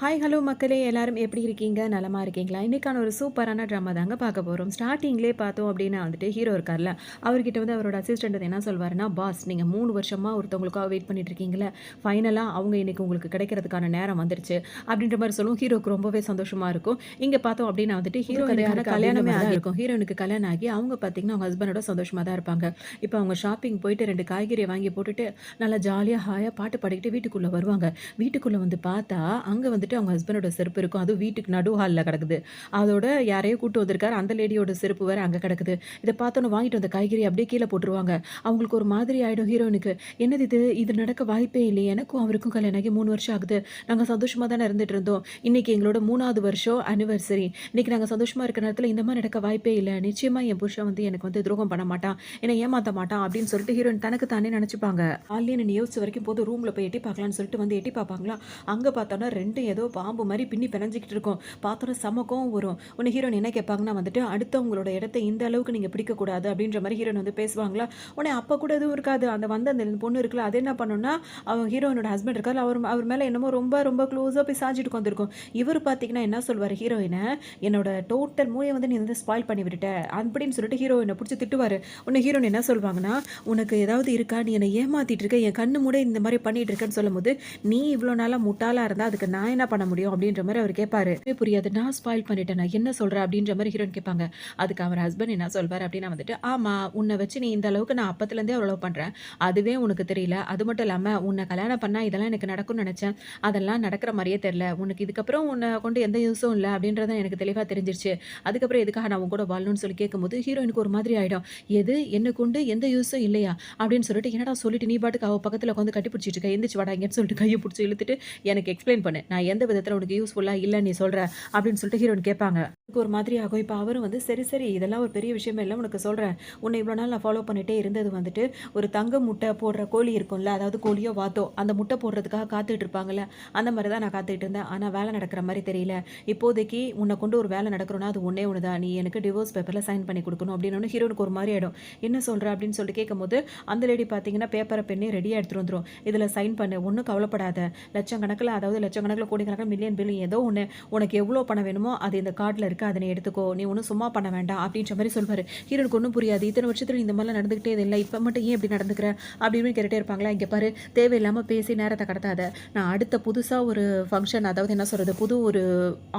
Hi hello மக்களே எல்லாரும் எப்படி இருக்கீங்க? நலமா இருக்கீங்களா? இன்னைக்கான ஒரு சூப்பரான ட்ராமா தாங்க பார்க்க போறோம். ஸ்டார்ட்டிங்லேயே பார்த்தோம் அப்படின்னா வந்துட்டு ஹீரோ இருக்கார்ல, அவர்கிட்ட வந்து அவரோட அசிஸ்டன்ட் வந்து என்ன சொல்வாருன்னா, "பாஸ் நீங்க 3 வருஷமா ஒருத்தவங்களுக்காக வெயிட் பண்ணிட்டு இருக்கீங்கல்ல, ஃபைனலா அவங்க இன்னைக்கு உங்களுக்கு கிடைக்கிறதுக்கான நேரம் வந்துருச்சு." அப்படின்ற மாரி சொல்லவும் ஹீரோக்கு ரொம்பவே சந்தோஷமா இருக்கும். இங்க பார்த்தோம் அப்படின்னா வந்துட்டு ஹீரோயினுக்கான கல்யாணமே ஆகியிருக்கும். ஹீரோயினுக்கு கல்யாணம் ஆகி அவங்க பார்த்தீங்கன்னா, அவங்க ஹஸ்பண்டோட சந்தோஷமா தான் இருப்பாங்க. இப்ப அவங்க ஷாப்பிங் போயிட்டு 2 காய்கறிய வாங்கி போட்டுட்டு, நல்லா ஜாலியா ஹாயா பாட்டு பாடிக்கிட்டு வீட்டுக்குள்ள வருவாங்க. வீட்டுக்குள்ள வந்து பார்த்தா, அங்க வந்துட்டு அவங்க ஹஸ்பண்டோட செருப்பு இருக்கும். அதுவும் வீட்டுக்கு நடு ஹால்ல கிடக்குது. அதோட யாரையோ கூட்டு வந்திருக்காரு. அந்த லேடியோட செருப்பு வேற அங்க கிடக்குது. இத பார்த்தோனே வாங்கிட்டு வந்த காய்கறி அப்படியே கீழ போட்டுருவாங்க. அவங்களுக்கு ஒரு மாதிரி ஆயிடும் ஹீரோயினுக்கு. என்னது இது? இது நடக்க வாய்ப்பே இல்லையே! எனக்கும் அவருக்கும் கல்யாணம் ஆகி 3 வருஷம் ஆகுது. நாங்க சந்தோஷமா தானே இருந்துட்டு இருந்தோம். இன்னைக்கு எங்களோட 3வது வருஷம் ஆனிவர்சரி. இன்னைக்கு நாங்க சந்தோஷமா இருக்க நேரத்துல இந்த மாரி நடக்க வாய்ப்பே இல்ல. நிச்சயமா என் புருஷன் வந்து எனக்கு வந்து துரோகம் பண்ண மாட்டான். என்ன ஏமாத்த மாட்டான் அப்படின்னு சொல்லிட்டு ஹீரோயின் தனக்கு தானே நினைச்சுப்பாங்க. ஆல்ரெடி நீ யோசிச்ச வரைக்கும் போதும் ரூம்ல போய் எட்டி பார்க்கலாம்னு சொல்லிட்டு வந்து எட்டி பார்ப்பாங்களா? அங்க பார்த்தோம்னா 2 ஏதோ பாம்பு மாரி பின்னி பிணைஞ்சுக்கிட்டு இருக்கும். பார்த்தோன்னே செம கோவம் வரும். உடனே ஹீரோயின் என்ன கேட்பாங்கன்னா வந்துட்டு, அடுத்தவங்களோட இடத்த இந்த அளவுக்கு நீங்க பிடிக்கக்கூடாது அப்படின்ற மாரி ஹீரோயின் வந்து பேசுவாங்களா? உடனே அப்ப கூட எதுவும் இருக்காது. அந்த பொண்ணு இருக்குல்ல, அது என்ன பண்ணும்னா, அவன் ஹீரோயினோட ஹஸ்பண்ட் இருக்கார்ல, அவர் மேல என்னமோ ரொம்ப ரொம்ப க்ளோஸா போய் சாஞ்சிட்டு உட்காந்துருக்கும். இவரு பார்த்தீங்கன்னா என்ன சொல்வாரு ஹீரோயின, "என்னோட டோட்டல் மூவிய வந்து நீ வந்து ஸ்பாயில் பண்ணி விட்டுட்ட" அப்படின்னு சொல்லிட்டு ஹீரோயின புடிச்சு திட்டுவாரு. உடனே ஹீரோயின் என்ன சொல்வாங்கன்னா, "உனக்கு ஏதாவது இருக்கா? நீ என்ன ஏமாத்திட்டு இருக்க. என் கண்ணு மூட இந்த மாரி பண்ணிட்டு இருக்கன்னு" சொல்லும்போது, "நீ இவ்ளோ நாளா முட்டாளா இருந்தா அதுக்கு நான் என்ன பண்ண முடியும்?" அப்படின்ற மாரி அவர் கேட்பாரு. புரியாது. "நான் ஸ்பாயில் பண்ணிட்டேனா? என்ன சொல்ற?" அப்படின்ற மாரி ஹீரோயின் கேட்பாங்க. அதுக்கு அவர் ஹஸ்பண்ட் என்ன சொல்வாரு அப்படின்னா வந்துட்டு, "ஆமா, உன்ன வச்சு நீ இந்த அளவுக்கு நான் அப்பத்துலேருந்தே அவள லவ் பண்றேன். அதுவே உனக்கு தெரியல. அது மட்டும் இல்லாம உன்ன கல்யாணம் பண்ணா இதெல்லாம் எனக்கு நடக்கும்னு நெனச்சேன். அதெல்லாம் நடக்கிற மாரியே தெரியல. உனக்கு இதுக்கப்புறம் உன்ன கொண்டு எந்த யூஸும் இல்ல அப்படின்றது எனக்கு தெளிவா தெரிஞ்சிருச்சு. அதுக்கப்புறம் எதுக்காக நான் உன் கூட வாழணும்னு" சொல்லி கேட்கும்போது ஹீரோயினுக்கு ஒரு மாதிரி ஆயிடும். "எது? என்ன கொண்டு எந்த யூஸும் இல்லையா?" அப்படின்னு சொல்லிட்டு, "என்னடா சொல்லிட்டு நீ பாட்டுக்கு அவ பக்கத்துல உட்காந்து கட்டி பிடிச்சிட்டு இருக்க. எந்திரிச்சு வாடா இங்கன்னு" சொல்லிட்டு கைய புடிச்சு இழுத்துட்டு, "எனக்கு எக்ஸ்ப்ளைன் பண்ணு. நான் எந்த விதத்துல உனக்கு யூஸ்ஃபுல்லா இல்லன்னு நீ சொல்ற?" அப்படின்னு சொல்லிட்டு ஹீரோயின் கேட்பாங்க. அதுக்கு ஒரு மாதிரி ஆகும். இப்ப அவரும் வந்து, "சரி, சரி இதெல்லாம் ஒரு பெரிய விஷயமே இல்ல. உனக்கு சொல்றேன். உன்னை இவ்வளோ நாள் நான் ஃபாலோ பண்ணிட்டே இருந்தது வந்துட்டு, ஒரு தங்க முட்டை போடுற கோழி இருக்கும்ல, அதாவது கோழியோ வாத்தோ, அந்த முட்டை போடுறதுக்காக காத்துட்டு இருப்பாங்கல்ல, அந்த மாரி தான் நான் காத்துட்டு இருந்தேன். ஆனா வேலை நடக்கிற மாரி தெரியல. இப்போதைக்கு உன்னை கொண்டு ஒரு வேலை நடக்கணும்னா அது ஒண்ணே ஒண்ணு தான். நீ எனக்கு டிவோர்ஸ் பேப்பர்ல சைன் பண்ணி குடுக்கணும்." அப்படின்னோனே ஹீரோனுக்கு ஒரு மாரி ஆயிடும். "என்ன சொல்ற?" அப்படின்னு சொல்லிட்டு கேட்கும்போது, அந்த லேடி பார்த்தீங்கன்னா பேப்பர பென்னையும் ரெடியா எடுத்துட்டு வந்துரும். "இதுல சைன் பண்ணு. ஒண்ணும் கவலைப்படாத. லட்சக்கணக்குல அதாவது லட்சக்கணக்குல, கோடிக்கணக்குல, மில்லியன் பில்லியன் ஏதோ ஒண்ணு. உனக்கு எவ்வளோ பணம் வேணுமோ அது இந்த கார்ட்ல இருக்கு. அத நீ எடுத்துக்கோ. நீ ஒண்ணும் சும்மா பண்ண வேண்டாம்." அப்படின்ற மாரி சொல்வாரு. ஹீரோனுக்கு ஒண்ணும் புரியாது. இத்தன வருஷத்துல நீ இந்த மாரிலாம் நடந்துக்கிட்டே இல்ல. இப்ப மட்டும் ஏன் இப்படி நடந்துக்கிற? அப்படி இப்படின்னு கேட்டுட்டே இருப்பாங்களா. "இங்க பாரு, தேவையில்லாம பேசி நேரத்த கடத்தாத. நான் அடுத்த புதுசா ஒரு ஃபங்ஷன் அதாவது என்ன சொல்றது, புது ஒரு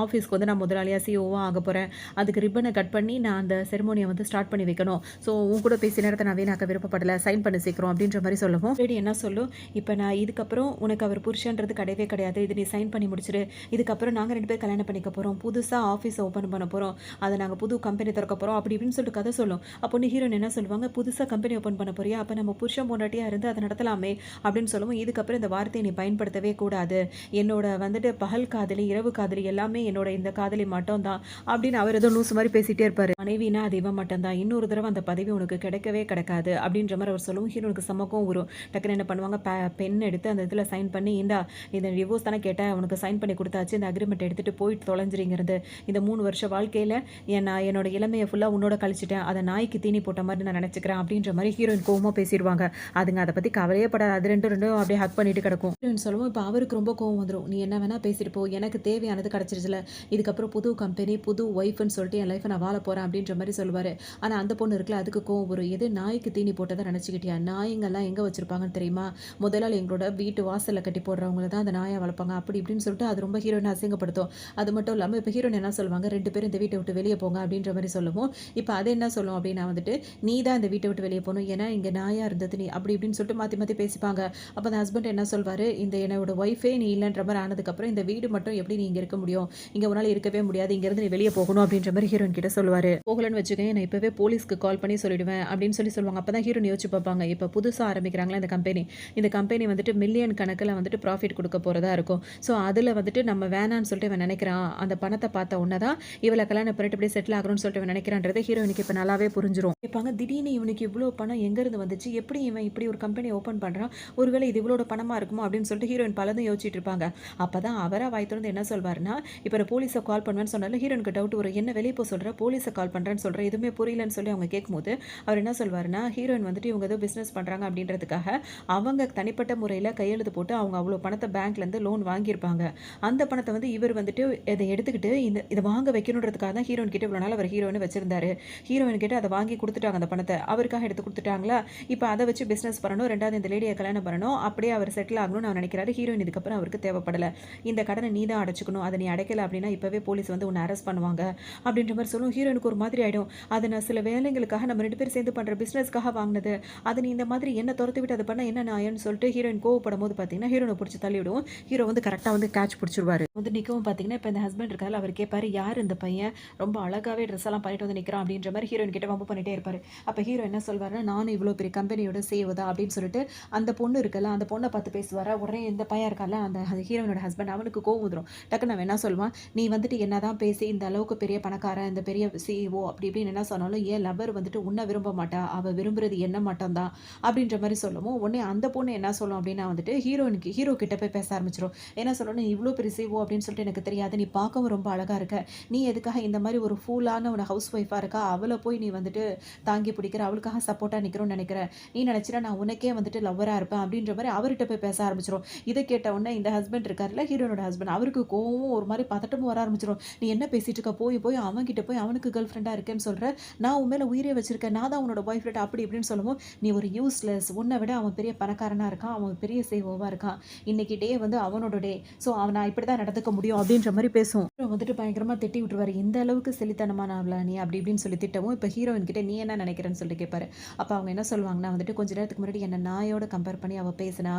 ஆஃபீஸ்க்கு வந்து நான் முதலாளியா சிஇஓவா ஆகப் போறேன். அதுக்கு ரிப்பன கட் பண்ணி நான் அந்த செரிமோனிய வந்து ஸ்டார்ட் பண்ணி வைக்கணும். ஸோ உன் கூட பேசிய நேரத்த நான் வீணாக்க விருப்பப்படல. சைன் பண்ணு சீக்கிரம்." அப்படின்ற மாரி சொல்லவும், லேடி என்ன சொல்லும், "இப்ப நான் இதுக்கப்புறம் உனக்கு அவர் புருஷன்றது கிடையவே கிடையாது. இது நீ சைன் பண்ணி முடிச்சுரு. இதுக்கப்புறம் நாங்க 2 பேரும் கல்யாணம் பண்ணிக்க போறோம். புதுசா ஆஃபீஸ் ஓப்பன் பண்ண போறோம். அத நாங்க புது கம்பெனி தொறக்க போறோம்." அப்படி இப்படின்னு சொல்லிட்டு கதை சொல்லும். அப்போ ஹீரோயின் என்ன சொல்லுவாங்க, "புதுசா கம்பெனி ஓப்பன் பண்ண போறியா? அப்ப நம்ம புருஷன் பொண்டாட்டியா இருந்து அத நடத்தலாமே." அப்படின்னு சொல்லவும், "இதுக்கப்புறம் இந்த வார்த்தைய நீ பயன்படுத்தவே கூடாது. என்னோட வந்துட்டு பகல் காதலி, இரவு காதலி எல்லாமே என்னோட இந்த காதலி மட்டும் தான்." அப்படின்னு அவர் ஏதோ லூசு மாரி பேசிட்டே இருப்பாரு. "மனைவினா அது இவன் மட்டும் தான். இன்னொரு தடவ அந்த பதவி உனக்கு கிடைக்கவே கிடைக்காது." அப்படின்ற மாரி அவர் சொல்லவும் ஹீரோனுக்கு செம கோவம் வரும். டக்குனு என்ன பண்ணுவாங்க, பென் எடுத்து அந்த இதுல சைன் பண்ணி, "இந்தா இந்த டிவோர்ஸ் தானே கேட்ட, உனக்கு சைன் பண்ணி குடுத்தாச்சு. இந்த அக்ரீமெண்ட் எடுத்துட்டு போயிட்டு தொலைஞ்சிருங்கிறது. இந்த 3 வருஷ வாழ்க்கையில நான் என்னோட இளமைய ஃபுல்லா உன்னோட கழிச்சுட்டேன். அத நாய்க்கு தீனி போட்ட மாரி நான் நெனச்சுக்கிறேன்." அப்படின்ற மாரி ஹீரோயின் கோவமா பேசிருவாங்க. அதுங்க அத பத்தி கவலையே படாது. அது 2ம் அப்படியே ஹக் பண்ணிட்டு கிடக்கும். ஹீரோயின் சொல்லவும் இப்ப அவருக்கு ரொம்ப கோவம் வந்துரும். "நீ என்ன வேணா பேசிட்டு போ. எனக்கு தேவையானது கிடைச்சிருச்சுல. இதுக்கப்புறம் புது கம்பெனி, புது ஒய்ஃப்ன்னு சொல்லிட்டு என் லைஃப்ப நான் வாழ போறேன்." அப்படின்ற மாரி சொல்லுவாரு. ஆனா அந்த பொண்ணு இருக்குல்ல, அதுக்கு கோவம் வரும். "எது நாய்க்கு தீனி போட்டத நெனச்சுக்கிட்டியா? நாய்ங்கலாம் எங்க வச்சிருப்பாங்கன்னு தெரியுமா? முதலாளி எங்களோட வீட்டு வாசல்ல கட்டி போடுறவங்கள தான் அந்த நாயா வளர்ப்பாங்க." அப்படி இப்படின்னு சொல்லிட்டு அது ரொம்ப ஹீரோயின அசிங்கப்படுத்தும். அது மட்டும் இல்லாம இப்ப ஹீரோயின் என்ன சொல்லுவாங்க, "2 பேரும் இந்த வீட்ட விட்டு வெளிய போங்க." அப்படின்ற மாரி சொல்லவும், இப்ப அது என்ன சொல்லும் அப்படின்னா வந்துட்டு, "நீ தான் இந்த வீட்ட விட்டு வெளிய போணும். ஏன்னா இங்க நாயா இருந்தது நீ." அப்படி இப்படின்னு சொல்லிட்டு மாத்தி மாத்தி பேசிப்பாங்க. அப்ப அந்த ஹஸ்பண்ட் என்ன சொல்வாரு, "இந்த என்னோட ஒய்ஃபே நீ இல்லன்ற மாரி ஆனதுக்கப்புறம் இந்த வீடு மட்டும் எப்படி நீ இங்க இருக்க முடியும்? இங்க உன்னால இருக்கவே முடியாது. இங்கருந்து நீ வெளிய போகணும்." அப்படின்ற மாரி ஹீரோயின் கிட்ட சொல்லுவாரு. "போகலன்னு வச்சுக்கோயேன், நான் இப்பவே போலீஸ்க்கு கால் பண்ணி சொல்லிடுவேன்." அப்படின்னு சொல்லுவாங்க. அப்பதான் ஹீரோயின் யோசிச்சு பார்ப்பாங்க. இப்ப புதுசா ஆரம்பிக்கிறாங்களா இந்த கம்பெனி. இந்த கம்பெனி வந்துட்டு மில்லியன் கணக்குல வந்துட்டு ப்ராஃபிட் குடுக்க போறதா இருக்கும். ஸோ அதுல வந்துட்டு நம்ம வேணான்னு சொல்லிட்டு இவன் நெனைக்கிறான். அந்த பணத்த பார்த்த உடனே தான் இவள கல்யாணம் பண்ணிட்டு இப்படியே செட்டில் ஆகணும்னு சொல்லிட்டு இவன் நெனைக்கிறான்றது ஹீரோயினுக்கு இப்ப நல்லாவே புரிஞ்சிரும். கேட்பாங்க, "திடீர்னு இவனுக்கு இவ்ளோ பணம் எங்கேருந்து வந்துச்சு? எப்படி இவன் இப்படி ஒரு கம்பெனி ஓப்பன் பண்றான்? ஒருவேளை இது இவளோட பணமா இருக்குமோ?" அப்படின்னு சொல்லிட்டு ஹீரோயின் பலதும் யோசிச்சுட்டு இருப்பாங்க. அப்பதான் அவரா வாய் தொறந்து என்ன சொல்வாருன்னா, இப்ப நான் போலீஸ கால் பண்ணுவேன்னு சொன்னார்ல, ஹீரோயினுக்கு டவுட் வரும். "என்ன வெளிய போ சொல்ற? போலீஸ கால் பண்றேன்னு சொல்ற. எதுவுமே புரியலன்னு" சொல்லி அவங்க கேட்கும்போது, அவர் என்ன சொல்வாருன்னா, ஹீரோயின் வந்துட்டு இவங்க ஏதோ பிசினஸ் பண்றாங்க அப்படின்றதுக்காக அவங்க தனிப்பட்ட முறையில கையெழுத்து போட்டு அவங்க அவ்வளோ பணத்த பேங்க்லேருந்து லோன் வாங்கியிருப்பாங்க. அந்த பணத்தை வந்து இவர் வந்துட்டு இதை எடுத்துக்கிட்டு இதை வாங்க வைக்கணுன்றதுக்காக தான் ஹீரோயின் கிட்ட இவ்வளோ நாள் அவர் ஹீரோயின் வச்சிருந்தாரு. ஹீரோயின் கிட்ட அதை வாங்கி கொடுத்துட்டாங்க, அந்த பணத்தை அவருக்காக எடுத்து கொடுத்துட்டாங்களா. இப்போ அதை வச்சு பிஸ்னஸ் பண்ணணும், ரெண்டாவது இந்த லேடியை கல்யாணம் பண்ணணும், அப்படியே அவர் செட்டில் ஆகணும்னு அவர் நினைக்கிறாரு. ஹீரோயின் இதுக்கப்புறம் அவருக்கு தேவைப்படலை, இந்த கடனை நீ தான் அடைச்சிக்கணும், அதை நீ அடைக்கல அப்படின்னா இப்போவே போலீஸ் வந்து உன்னை அரெஸ்ட் பண்ணுவாங்க அப்படின்ற மாதிரி சொல்லும். ஹீரோயினுக்கு ஒரு மாதிரி ஆகிடும். அதை நான் சில வேலைங்களுக்காக நம்ம 2 பேரும் சேர்ந்து பண்ணுற பிஸ்னஸ்க்காக வாங்கினது, அதை நீ இந்த மாதிரி என்ன துரத்து விட்டு அதை பண்ண என்ன நியாயம்னு சொல்லிட்டு ஹீரோயின் கோவப்படும் போது பார்த்தீங்கன்னா ஹீரோனை பிடிச்சி தள்ளி விடுவோம். ஹீரோ வந்து கரெக்டாக வந்து கேட்ச் பிடிச்சிருவாரு. வந்து நிற்கவும் பார்த்தீங்கன்னா இப்போ இந்த ஹஸ்பண்ட் இருக்காரு, அவர் கேட்பாரு யார் இந்த பையன் ரொம்ப அழகாகவே ட்ரெஸ் எல்லாம் பண்ணிட்டு வந்து நிற்கிறான் அப்படின்ற மாதிரி ஹீரோயின் கிட்ட வம்பு பண்ணிட்டே இருப்பாரு. அப்போ ஹீரோ என்ன சொல்வாருன்னா நானும் இவ்வளோ பெரிய கம்பெனியோட சேவதா அப்படின்னு சொல்லிட்டு அந்த பொண்ணு இருக்குல்ல அந்த பொண்ணை பார்த்து பேசுவாரா. உடனே இந்த பையன் இருக்கால அந்த ஹீரோயினோட ஹஸ்பண்ட், அவனுக்கு கோவம் வந்துடும். டக்குன்னு அவன் என்ன சொல்வான், நீ வந்துட்டு என்னதான் பேசி இந்த அளவுக்கு பெரிய பணக்காரன் இந்த பெரிய சிஇஓ அப்படி இப்படின்னு என்ன சொன்னாலும் ஏன் லவர் வந்துட்டு உன்னை விரும்ப மாட்டா, அவள் விரும்புறது என்ன மட்டும் தான் அப்படின்ற மாதிரி சொல்லவும் உடனே அந்த பொண்ணு என்ன சொல்லும் அப்படின்னா வந்துட்டு ஹீரோ கிட்ட போய் பேச ஆரம்பிச்சிடும். என்ன சொல்லணும், இவ்வளோ பெரிய சிஇஓ அப்படின்னு சொல்லிட்டு எனக்கு தெரியாது, நீ பார்க்கவும் ரொம்ப அழகாக இருக்க, நீ எதுக்காக இந்த மாதிரி ஒரு ஃபூலான ஒரு ஹவுஸ் ஒய்ஃபாக இருக்கா அவளை போய் நீ வந்துட்டு தாங்கி பிடிக்கிற, அவளுக்காக சப்போர்ட்டாக நிற்கிறோன்னு நினைக்கிற, நீ நினச்சினா நான் உனக்கே வந்துட்டு லவ்வராக இருப்பேன் அப்படின்ற மாதிரி அவர்கிட்ட போய் பேச ஆரம்பிச்சிடும். இதை கேட்ட உடனே இந்த ஹஸ்பண்ட் இருக்காருல்ல ஹீரோனோட ஹஸ்பண்ட், அவருக்கு கோவம் ஒரு மாதிரி பதட்டமும் வர ஆரம்பிச்சிடும். நீ என்ன பேசிட்டு இருக்க, போய் அவன்கிட்ட போய் அவனுக்கு கேர்ள் ஃப்ரெண்டாக இருக்கேன்னு சொல்கிற, நான் உன் மேலே உயிரே வச்சிருக்கேன், நான் தான் உன்னோட பாய் ஃப்ரெண்ட் அப்படி இப்படின்னு சொல்லுவோம். நீ ஒரு யூஸ்லெஸ், உன்னை விட அவன் பெரிய பணக்காரனாக இருக்கான், அவன் பெரிய சேவோவாக இருக்கான், இன்னைக்கு டே வந்து அவனோட டே, ஸோ அவன் நான் இப்படி தான் நடந்துக்க முடியும் அப்படின்ற மாதிரி பேசும். வந்துட்டு பயங்கரமாக திட்டி விட்டுருவாரு, இந்த அளவுக்கு செலித்தனமான அவளா நீ அப்படி இப்படின்னு சொல்லி திட்டவும் இப்போ ஹீரோயின் கிட்ட நீ என்ன நினைக்கிறேன்னு சொல்லிட்டு கேட்பாரு. அப்போ அவங்க என்ன சொல்லுவாங்கன்னா வந்துட்டு கொஞ்ச நேரத்துக்கு முன்னாடி என்ன நாயோட கம்பேர் பண்ணி அவள் பேசினா,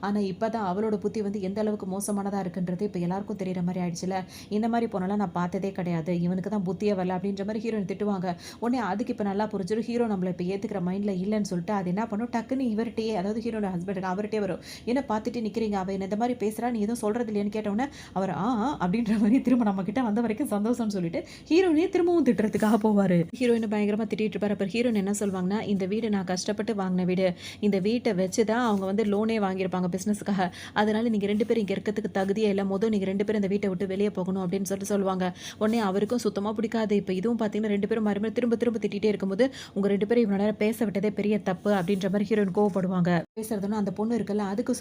ஆனால் இப்போ தான் அவளோட புத்தி வந்து எந்த அளவுக்கு மோசமானதாக இருக்குன்றது இப்போ எல்லாருக்கும் தெரியுற மாதிரி ஆயிடுச்சுல, இந்த மாதிரி போனாலும் நான் பார்த்ததே கிடையாது, இவனுக்கு தான் புத்தியே வரல அப்படின்ற மாதிரி ஹீரோயின் திட்டுவாங்க. உடனே அதுக்கு இப்போ நல்லா புரிஞ்சிடும், ஹீரோ நம்மளை இப்போ ஏற்றுக்கிற மைண்டில் இல்லைன்னு சொல்லிட்டு அது என்ன பண்ணும், டக்குன்னு இவர்கிட்டயே அதாவது ஹீரோட ஹஸ்பண்ட் அவர்கிட்டே வரும். என்ன பார்த்துட்டு நிற்கிறீங்க, அவள் என்ன இந்த மாதிரி பேசுகிறா, நீ எதுவும் சொல்கிறது இல்லையான்னு கேட்டோன்னே அவர் அப்படின்ற மாதிரி திரும்ப நம்ம கிட்ட வந்த வரைக்கும் சந்தோஷம்னு சொல்லிட்டு ஹீரோயினே திரும்பவும் திட்டுறதுக்காக போவார். ஹீரோயினை பயங்கரமாக திட்டிட்டு இருப்பார். அப்புறம் ஹீரோயின் என்ன சொல்லுவாங்கன்னா, இந்த வீடு நான் கஷ்டப்பட்டு வாங்கின வீடு, இந்த வீட்டை வச்சு தான் அவங்க வந்து லோனே வாங்கியிருப்பாங்க பிஸ்னஸுக்காக, அதனால நீங்கள் 2 பேரும் இங்கே இருக்கிறதுக்கு தகுதியே இல்லை, நீங்கள் 2 பேரும் இந்த வீட்டை விட்டு வெளியே போகணும் அப்படின்னு சொல்லிட்டு சொல்லுவாங்க. உடனே அவருக்கும் சுத்தமாக பிடிக்காது. இப்போ இதுவும் பார்த்தீங்கன்னா 2 பேரும் மறுபடியும் திரும்ப திட்டிகிட்டே இருக்கும்போது உங்கள் 2 பேரும் இவ்வளோ நேரம் பேச விட்டதே பெரிய தப்பு அப்படின்ற மாதிரி ஹீரோயின் கோவப்படுவாங்க. பேசுறதுன்னா அந்த பொண்ணு இருக்குல்ல அதுக்கு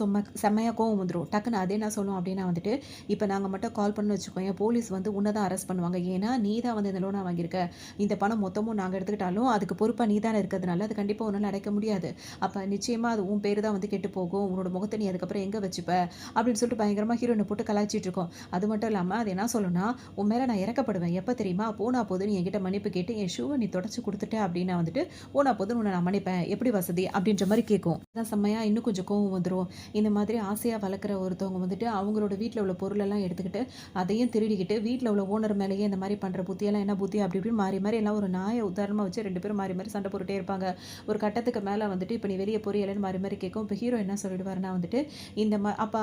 செம்மையாக கோவம் வந்துடும். டக்குன்னு அதே நான் சொல்லுவோம் அப்படின்னா வந்துட்டு, இப்போ நாங்கள் மட்டும் கால் பண்ணி வச்சுக்கோங்க, போலீஸ் வந்து உன்னை தான் அரெஸ்ட் பண்ணுவாங்க, ஏன்னா நீ தான் வந்து இந்த லோனாக வாங்கியிருக்க, இந்த பணம் மொத்தமும் நாங்கள் எடுத்துக்கிட்டாலும் அதுக்கு பொறுப்பாக நீ தானே இருக்கிறதுனால அது கண்டிப்பாக உன்னால் அடைக்க முடியாது, அப்போ நிச்சயமாக அது உன் பேர் தான் வந்து கெட்டு போகும், உன்னோட முகத்தை நீ அதுக்கப்புறம் எங்கே வச்சுப்ப அப்படின்னு சொல்லிட்டு பயங்கரமாக ஹீரோயினை போட்டு கலாய்ச்சிட்டு இருக்கோம். அது மட்டும் இல்லாமல் அது என்ன சொல்லணும்னா, உன் மேலே நான் இறக்கப்படுவேன் எப்போ தெரியுமா, போனா போது நீ என்கிட்ட மன்னிப்பு கேட்டு என் ஷூவை நீ தொடச்சி கொடுத்துட்ட அப்படின்னா வந்துட்டு போனா போதுன்னு உன்னை நான் மன்னிப்பேன், எப்படி வசதி அப்படின்ற மாதிரி கேட்கும். அதான் செம்மையாக இன்னும் கொஞ்சம் கோவம் வந்துடும். இந்த மாதிரி ஆசையாக வளர்க்குற ஒருத்தவங்க வந்துட்டு அவங்களோட வீட்டில் உள்ள பொருளெல்லாம் எடுத்துக்கிட்டு அதையும் திருடிக்கிட்டு வீட்டில் உள்ள ஓனர் மேலேயே இந்த மாதிரி பண்ணுற புத்தியெல்லாம் என்ன புத்தி அப்படி இப்படின்னு மாறி எல்லாம் ஒரு நாயை உதாரணமாக வச்சு 2 பேரும் மாறி சண்டை போட்டுட்டே இருப்பாங்க. ஒரு கட்டத்துக்கு மேலே வந்துட்டு இப்போ நீ வெளியே பொரியலன்னு மாறி கேட்கும். இப்போ ஹீரோ என்ன சொல்லிடுவாருன்னா வந்துட்டு அப்போ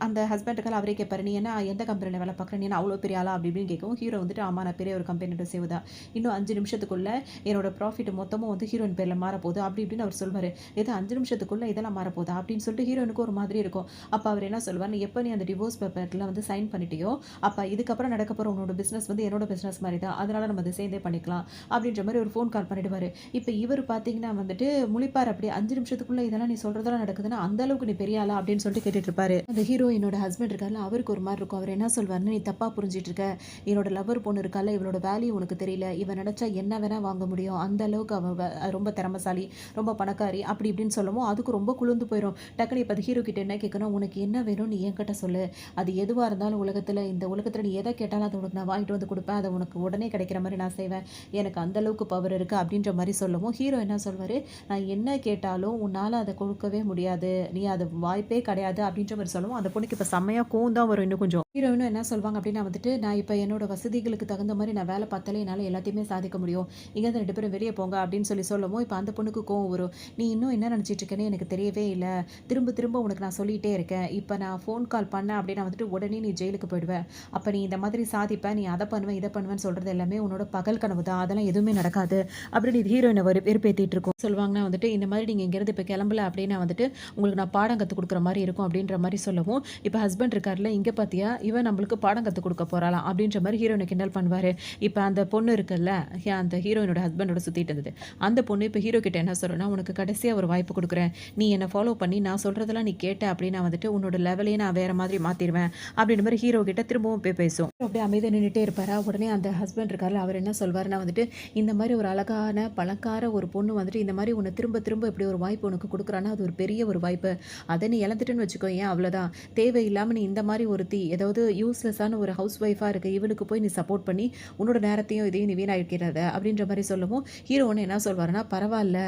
அந்த ஹஸ்பண்டுக்கால் அவரே கேட்பாரு, நீ என்ன எந்த கம்பெனியில் வேலை பார்க்குற, நீ அவ்வளோ பெரிய ஆளா அப்படி இப்படின்னு கேட்கும். ஹீரோ வந்துட்டு ஆமா நான் பெரிய ஒரு கம்பெனியோட சேவுதா, இன்னும் 5 நிமிஷத்துக்குள்ள என்னோட ப்ராஃபிட் மொத்தமும் வந்து ஹீரோயின் பேரில் மாறப்போகுது அப்படி இப்படின்னு அவர் சொல்வார். எது 5 நிமிஷத்துக்குள்ள இதெல்லாம் மாறப்போகுதா அப்படின்னு சொல்லிட்டு ஹீரோனுக்கு ஒரு மாதிரி இருக்கும். அப்போ அவர் என்ன சொல்வார், நீ எப்போ நீ அந்த டிவோர்ஸ் பேப்பரில் வந்து சைன் பண்ணிட்டியோ அப்போ இதுக்கப்புறம் நடக்க போகிற உன்னோட பிஸ்னஸ் வந்து என்னோட பிஸ்னஸ் மாதிரி தான், அதனால நம்ம அதை சேர்ந்தே பண்ணிக்கலாம் அப்படின்ற மாதிரி ஒரு ஃபோன் கால் பண்ணிடுவார். இப்போ இவர் பார்த்தீங்கன்னா வந்துட்டு முழிப்பார், அப்படி 5 நிமிஷத்துக்குள்ள இதெல்லாம் நீ சொல்கிறதெல்லாம் நடக்குதுன்னா அந்த அளவுக்கு நீ பெரிய ஆளா அப்படின்னு சொல்லிட்டு கேட்டுட்டு இருப்பாரு. அந்த ஹீரோயினோட ஹஸ்பண்ட் இருக்காருல அவருக்கு ஒரு மாதிரி இருக்கும். அவர் என்ன சொல்வார்னு, நீ தப்பா புரிஞ்சிட்டு இருக்க, என்னோட லவர் பொண்ணு இருக்கால இவளோட வேல்யூ உனக்கு தெரியல, இவன் நினைச்சா என்ன வேணா வாங்க முடியும், அந்த அளவுக்கு அவன் ரொம்ப திறமசாலி, ரொம்ப பணக்காரி அப்படி இப்படின்னு சொல்லவும் அதுக்கு ரொம்ப குளிர்ந்து போயிடும். டக்குனு இப்போ அது ஹீரோ கிட்ட என்ன கேட்கணும், உனக்கு என்ன வேணும் நீ என்கிட்ட சொல்லு, அது எதுவாக இருந்தாலும் இந்த உலகத்தில் நீ எதை கேட்டாலும் அதை உனக்கு நான் வாங்கிட்டு வந்து கொடுப்பேன், அதை உனக்கு உடனே கிடைக்கிற மாதிரி நான் செய்வேன், எனக்கு அந்த அளவுக்கு பவர் இருக்குது அப்படின்ற மாதிரி சொல்லவும் ஹீரோ என்ன சொல்வார், நான் என்ன கேட்டாலும் உன்னால் அதை கொடுக்கவே முடியாது, நீ அது வாய்ப்பே கிடையாது அப்படின்ற மாதிரி சொல்லவும் அந்த பொண்ணுக்கு இப்போ செம்மையாக கோவம் தான் வரும். இன்னும் கொஞ்சம் ஹீரோயினும் என்ன சொல்வாங்க அப்படின்னா வந்துட்டு, நான் இப்போ என்னோட வசதிகளுக்கு தகுந்த மாதிரி நான் வேலை பார்த்தாலே என்னால் எல்லாத்தையுமே சாதிக்க முடியும், இங்கே 2 பேரும் வெளியே போங்க அப்படின்னு சொல்லவும் இப்போ அந்த பொண்ணுக்கு கோவம் வரும். நீ இன்னும் என்ன நினச்சிட்டு இருக்கேன்னு எனக்கு தெரியவே இல்லை, திரும்ப உனக்கு நான் சொல்லிகிட்டே இருக்கேன், இப்போ நான் ஃபோன் கால் பண்ணேன் அப்படின்னா வந்துட்டு உடனே நீ ஜெயிலுக்கு போயிடுவேன், அப்போ நீ இந்த மாதிரி சாதிப்பேன், நீ அதை பண்ணுவேன் இதை பண்ணுவேன்னு சொல்கிறது எல்லாமே உன்னோட பகல் கனவு தான், அதெல்லாம் எதுவுமே நடக்காது அப்படின்னு இது ஹீரோயினை வெறுப்பேற்றிட்டு இருக்கும். சொல்லுவாங்கன்னா வந்துட்டு, இந்த மாதிரி நீங்கள் இங்கேருந்து இப்போ கிளம்பல அப்படின்னா வந்துட்டு உங்களுக்கு நான் பாடம் கற்றுக் கொடுக்குற மாதிரி இருக்கும் அப்படின்ற மாதிரி சொல்லவும் இப்போ ஹஸ்பண்ட் இருக்கார்ல, இங்கே பார்த்தியா இவன் நம்மளுக்கு பாடம் கற்றுக் கொடுக்க போகிறாளாம் அப்படின்ற மாதிரி ஹீரோயினை கிண்டல் பண்ணுவார். இப்போ அந்த பொண்ணு இருக்குல்ல, அந்த ஹீரோயினோட ஹஸ்பண்டோட சுற்றிட்டு இருந்தது அந்த பொண்ணு இப்போ ஹீரோ கிட்ட என்ன சொல்கிறேன்னா, உனக்கு கடைசியாக ஒரு வாய்ப்பு கொடுக்குறேன், நீ என்னை ஃபாலோ பண்ணி நான் சொல்கிறதெல்லாம் நீ கேட்ட அப்படின்னா வந்துட்டு உன்னோட லெவலையே நான் வேறு மாதிரி மாற்றிடுவேன் அப்படின்ற மாதிரி ஹீரோ கிட்ட திரும்பவும் போய் பேசும். அப்படியே அமைதியாக நின்றுட்டே இருப்பாரா. உடனே அந்த ஹஸ்பண்ட் இருக்கார்ல, அவர் என்ன சொல்வாருன்னா வந்துட்டு, இந்த மாதிரி ஒரு அழகான பணக்கார ஒரு பொண்ணு வந்துட்டு இந்த மாதிரி உன்னை திரும்ப திரும்ப இப்படி ஒரு வாய்ப்பு உனக்கு கொடுக்குறான்னா அது ஒரு பெரிய ஒரு வாய்ப்பு. அதை நீ இழந்துட்டுன்னு வச்சுக்கோ, ஏன் அவ்வளோதான். தேவையில்லாமல் நீ இந்த மாதிரி ஒருத்தி ஏதாவது யூஸ்லெஸ்ஸான ஒரு ஹவுஸ் ஒய்ஃபாக இருக்குது, இவளுக்கு போய் நீ சப்போர்ட் பண்ணி உன்னோட நேரத்தையும் இதையும் நீ வீணாக்கிடாத அப்படின்ற மாதிரி சொல்லவும், ஹீரோ ஒன்று என்ன சொல்வாருன்னா, பரவாயில்ல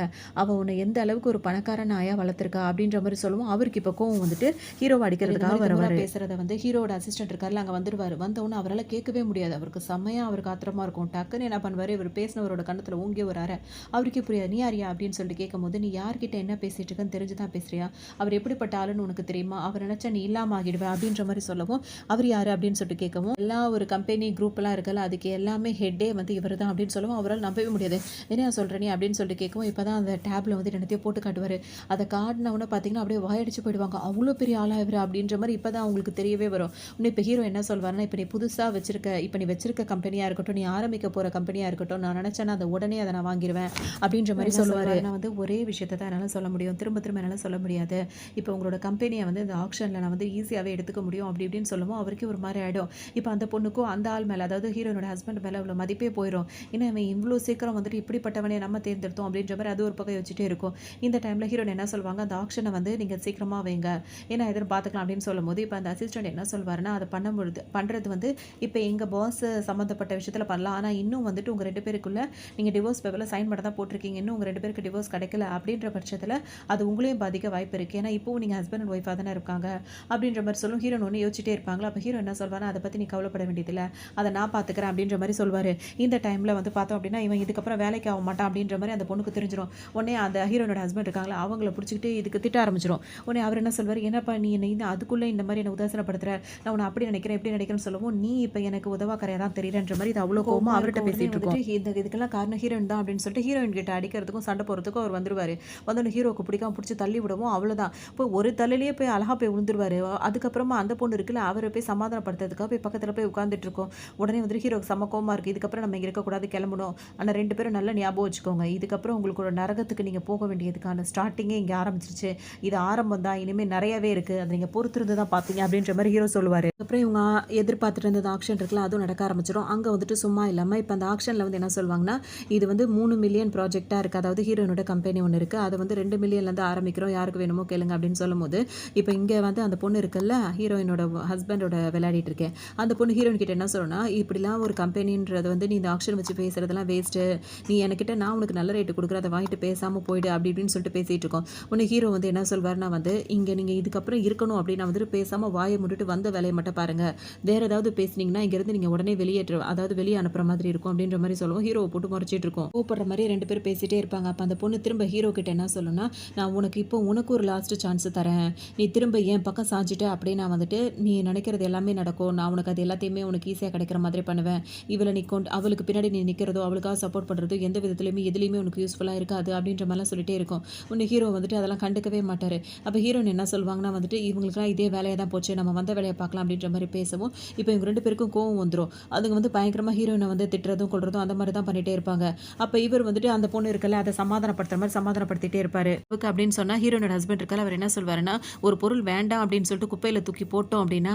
அவள் உன்னை எந்த அளவுக்கு ஒரு பணக்கார நாயாக வளர்த்துருக்கா அப்படின்ற மாதிரி சொல்லவும், அவருக்கு இப்போ கோவம் வந்துட்டு ஹீரோவை அடிக்கிறதுக்காக வருவார். பேசுகிறத வந்து ஹீரோட அசிஸ்டன்ட் இருக்கார்ல அங்கே வந்துடுவார். வந்தவொன்னே அவரால் கேட்கவே முடியாது. அவருக்கு செம்மையாக அவருக்கு ஆத்திரமாக இருக்கும். டக்குன்னு என்ன பண்ணுவார், இவர் பேசினவரோட கண்ணத்தில் ஊங்கி வராரு. அவருக்கே புரியாது. நீ யாரியா அப்படின்னு சொல்லிட்டு கேட்கும்போது, நீ யார்கிட்ட என்ன பேசிட்டு இருக்கன்னு தெரிஞ்சு தான் பேசுறியா, அவர் எப்படிப்பட்ட ஆளுன்னு உனக்கு தெரியுமா, அவர் நினச்சா நீ இல்லாமல் ஆகிடுவேன் அப்படின்ற மாதிரி சொல்லவும், அவர் யார் அப்படின்னு சொல்லிட்டு கேட்கவும், எல்லா ஒரு கம்பெனி குரூப்லாம் இருக்கல அதுக்கு எல்லாமே ஹெட்டே வந்து இவர் தான் அப்படின்னு சொல்லவும், அவரால் நம்பவே முடியாது. என்ன சொல்கிற நீ அப்படின்னு சொல்லிட்டு கேட்கவும், இப்போ தான் அந்த டேப்பில் வந்து என்னத்தையும் போட்டு காட்டுவார். அதை காட்டினவுடனே பார்த்தீங்கன்னா அப்படியே வாயடிச்சு போயிடுவாங்க. அவ்வளோ பெரிய ஆளாக இவர் அப்படின்ற மாதிரி இப்போ தான் அவங்களுக்கு தெரியவே வரும். இன்னும் இப்போ ஹீரோ என்ன சொல்வார்னா, இப்போ நீ புதுசாக இப்போ நீ வச்சிருக்க கம்பெனியாக இருக்கட்டும், நீ ஆரம்பிக்க போகிற கம்பெனியாக இருக்கட்டும், நான் நினச்சேன்னா அதை உடனே அதை நான் வாங்கிடுவேன் அப்படின்ற மாதிரி சொல்லுவார். நான் வந்து ஒரே விஷயத்தை தான் என்னால் சொல்ல முடியும், திரும்ப திரும்ப என்னால் சொல்ல முடியாது. இப்போ உங்களோட கம்பெனியை வந்து இந்த ஆக்ஷனில் நான் வந்து ஈஸியாகவே எடுத்துக்க முடியும் அப்படி இப்படின்னு சொல்லவும் அவருக்கே ஒரு மாதிரி ஆகிடும். இப்போ அந்த பொண்ணுக்கும் அந்த ஆள் மேலே, அதாவது ஹீரோனோட ஹஸ்பண்ட் மேலே அவ்வளோ மதிப்பே போயிடும். ஏன்னா அவன் இவ்வளோ சீக்கிரம் வந்துட்டு இப்படிப்பட்டவனே நம்ம தேர்ந்தெடுத்தோம் அப்படின்ற மாதிரி அது ஒரு பக்கம் வச்சுட்டே இருக்கும். இந்த டைமில் ஹீரோன் என்ன சொல்லுவாங்க, அந்த ஆக்ஷனை வந்து நீங்கள் சீக்கிரமாக வைங்க, ஏன்னா எதிர்ப்பு பார்த்துக்கலாம் அப்படின்னு சொல்லும் போது, இப்போ அந்த அசிஸ்டன்ட் என்ன சொல்வாருன்னா, அதை பண்ணுறது வந்து இப்போ எங்கள் பாஸ் சம்மந்தப்பட்ட விஷயத்தில் பண்ணலாம், ஆனால் இன்னும் வந்துட்டு உங்கள் 2 பேருக்குள்ள நீங்கள் டிவோர்ஸ் பேப்பரில் சைன் பண்ண தான் போட்டிருக்கீங்க, இன்னும் உங்கள் 2 பேருக்கு டிவோர்ஸ் கிடைக்கல அப்படின்ற பட்சத்தில் அது உங்களையும் பாதிக்க வாய்ப்பு இருக்குது. ஏன்னா இப்போவும் நீங்கள் ஹஸ்பண்ட் அண்ட் ஒய்ஃபாக தானே இருக்காங்க அப்படின்ற மாதிரி சொல்லும். ஹீரோன் ஒன்று யோசிச்சுட்டே இருப்பாங்களா. அப்போ ஹீரோ என்ன சொல்வானா, அதை பற்றி நீ கவலைப்பட வேண்டியதில்லை, அதை நான் பார்த்துக்கிறேன் அப்படின்ற மாதிரி சொல்வார். இந்த டைமில் வந்து பார்த்தோம் அப்படின்னா, இவன் இதுக்கப்புறம் வேலைக்கு ஆக மாட்டான் அப்படின்ற மாதிரி அந்த பொண்ணுக்கு தெரிஞ்சிடும். உடனே அந்த ஹீரோனோட ஹஸ்பண்ட் இருக்காங்களா, அவங்கள பிடிச்சிக்கிட்டு இதுக்கு திட்ட ஆரம்பிச்சிடும். உடனே அவர் என்ன சொல்வார், என்னப்பா நீ என்ன இந்த அதுக்குள்ளே இந்த மாதிரி என்ன உதாசனப்படுத்துற, நான் உன்னை அப்படி நினைக்கிறேன் எப்படி நினைக்கிறேன்னு சொல்லவும், நீ இப்போ எனக்கு உதவா கரையாதான் தெரியலன்ற மாதிரி இது அவ்வளோ கோவமாக அவர்கிட்ட பேசிட்டு இருக்கோம். இந்த இதுக்கெல்லாம் காரணம் ஹீரோயின் தான் அப்படின்னு சொல்லிட்டு ஹீரோயின் கிட்ட அடிக்கிறதுக்கும் சண்டை போகிறதுக்கும் அவர் வந்துருவார். வந்து ஹீரோக்கு பிடிக்காம பிடிச்சி தள்ளி விடவும் அவ்வளோதான். இப்போ ஒரு தலையிலேயே போய் அழகாக போய் விழுந்துருவார். அதுக்கப்புறமா அந்த பொண்ணு இருக்குல்ல, அவரை போய் சமாதானப்படுத்துறதுக்காக போய் பக்கத்தில் போய் உட்காந்துட்டு இருக்கோம். உடனே வந்து ஹீரோக்கு செம்ம கோவமாக இருக்குது. இதுக்கப்புறம் நம்ம இங்கே இருக்கக்கூடாது, கிளம்பணும். ஆனால் 2 பேரும் நல்லா ஞாபகம் வச்சுக்கோங்க, இதுக்கப்புறம் உங்களுக்கு ஒரு நரகத்துக்கு நீங்கள் போக வேண்டியதுக்கான ஸ்டார்டிங்கே இங்கே ஆரம்பிச்சிருச்சு, இது ஆரம்பம் தான், இனிமேல் நிறையவே இருக்குது, அதை நீங்கள் பொறுத்திருந்து தான் பார்த்தீங்க அப்படின்ற மாதிரி ஹீரோ சொல்லுவார். அப்புறம் இவங்க எதிர்பார்த்துட்டு இருந்தது ஆக்ஷன் இருக்குல்ல, அதுவும் நடக்க ஆரம்பிச்சிடும். அங்கே வந்துட்டு சும்மா இல்லாமல் இப்போ அந்த ஆக்ஷனில் வந்து என்ன சொல்லுவாங்கன்னா, இது வந்து 3 மில்லியன் ப்ராஜெக்டாக இருக்குது, அதாவது ஹீரோனோட கம்பெனி ஒன்று இருக்குது, அதை வந்து 2 மில்லியன்லேருந்து ஆரம்பிக்கிறோம், யாருக்கு வேணுமோ கேளுங்க அப்படின்னு சொல்லும்போது, இப்போ இங்கே வந்து அந்த பொண்ணு இருக்குல்ல, ஹீரோயினோட ஹஸ்பண்டோட விளையாடிட்டு இருக்கேன், அந்த பொண்ணு ஹீரோயின் கிட்ட என்ன சொல்லணும்னா, இப்படிலாம் ஒரு கம்பெனின்றது வந்து நீ இந்த ஆக்ஷன் வச்சு பேசுறதெல்லாம் வேஸ்ட்டு, நீ என்கிட்ட நான் உனக்கு நல்ல ரேட்டு கொடுக்குற, அதை வாங்கிட்டு பேசாமல் போயிடு அப்படி இப்படின்னு சொல்லிட்டு பேசிகிட்டு இருக்கோம். உன்னை ஹீரோ வந்து என்ன சொல்வார்னா வந்து, இங்கே நீங்கள் இதுக்கப்புறம் இருக்கணும் அப்படின்னா வந்துட்டு பேசாமல் வாயை முட்டுட்டு வந்த வேலையை மட்டும் பாருங்கள், வேறு ஏதாவது பேசுனீங்கன்னா இங்கேருந்து நீங்கள் உடனே அதாவது வெளியே அனுப்புற மாதிரி இருக்கும் அப்படின்ற மாதிரி சொல்லுவோம். ஹீரோவை போட்டு முறைச்சிட்டு இருக்கோம். கூப்பிட்ற மாதிரி 2 பேரும் பேசிகிட்டே இருப்பாங்க. அப்போ அந்த பொண்ணு திரும்ப ஹீரோ கிட்ட என்ன சொல்லணும்னா, நான் உனக்கு ஒரு லாஸ்ட் சான்ஸ் தரேன், நீ திரும்ப என் பக்கம் சாஞ்சிட்ட அப்படியே நான் வந்துட்டு நீ நினைக்கிறது எல்லாமே நடக்கும், நான் உனக்கு அது எல்லாத்தையுமே உனக்கு ஈஸியாக கிடைக்கிற மாதிரி பண்ணுவேன், இவளை நீ அவளுக்கு பின்னாடி நீ நிற்கிறதோ அவளுக்காக சப்போர்ட் பண்ணுறதோ எந்த விதத்துலையுமே எதுலேயுமே உனக்கு யூஸ்ஃபுல்லாக இருக்காது அப்படின்ற மாதிரிலாம் சொல்லிட்டே இருக்கும். உன்னை ஹீரோ வந்துட்டு அதெல்லாம் கண்டுக்கவே மாட்டார். அப்போ ஹீரோன் என்ன சொல்லுவாங்கன்னா வந்துட்டு, இவங்களுக்குலாம் இதே வேலையாக தான் போச்சு, நம்ம வந்த வேலையை பார்க்கலாம் அப்படின்ற மாதிரி பேசவும், இப்போ இவங்க 2 பேருக்கும் கோவம் வந்துடும். அதுங்க வந்து பயங்கரமாக ஹீரோயினை வந்து திட்டுறதும் கொள்றதும் அந்த மாதிரி தான் பண்ணிகிட்டே இருப்பாங்க. அப்போ இவர் வந்துட்டு அந்த பொண்ணு இருக்கல, அதை சமாதானப்படுத்துற மாதிரி சமாதானப்படுத்திட்டே இருப்பார். ஓகே அப்படின்னு சொன்னால் ஹீரோனோட ஹஸ்பண்ட் இருக்கால, அவர் என்ன சொல்வாருன்னா, ஒரு பொருள் வேண்டாம் அப்படின்னு சொல்லிட்டு குப்பையில் தூக்கி போட்டோம் அப்படின்னா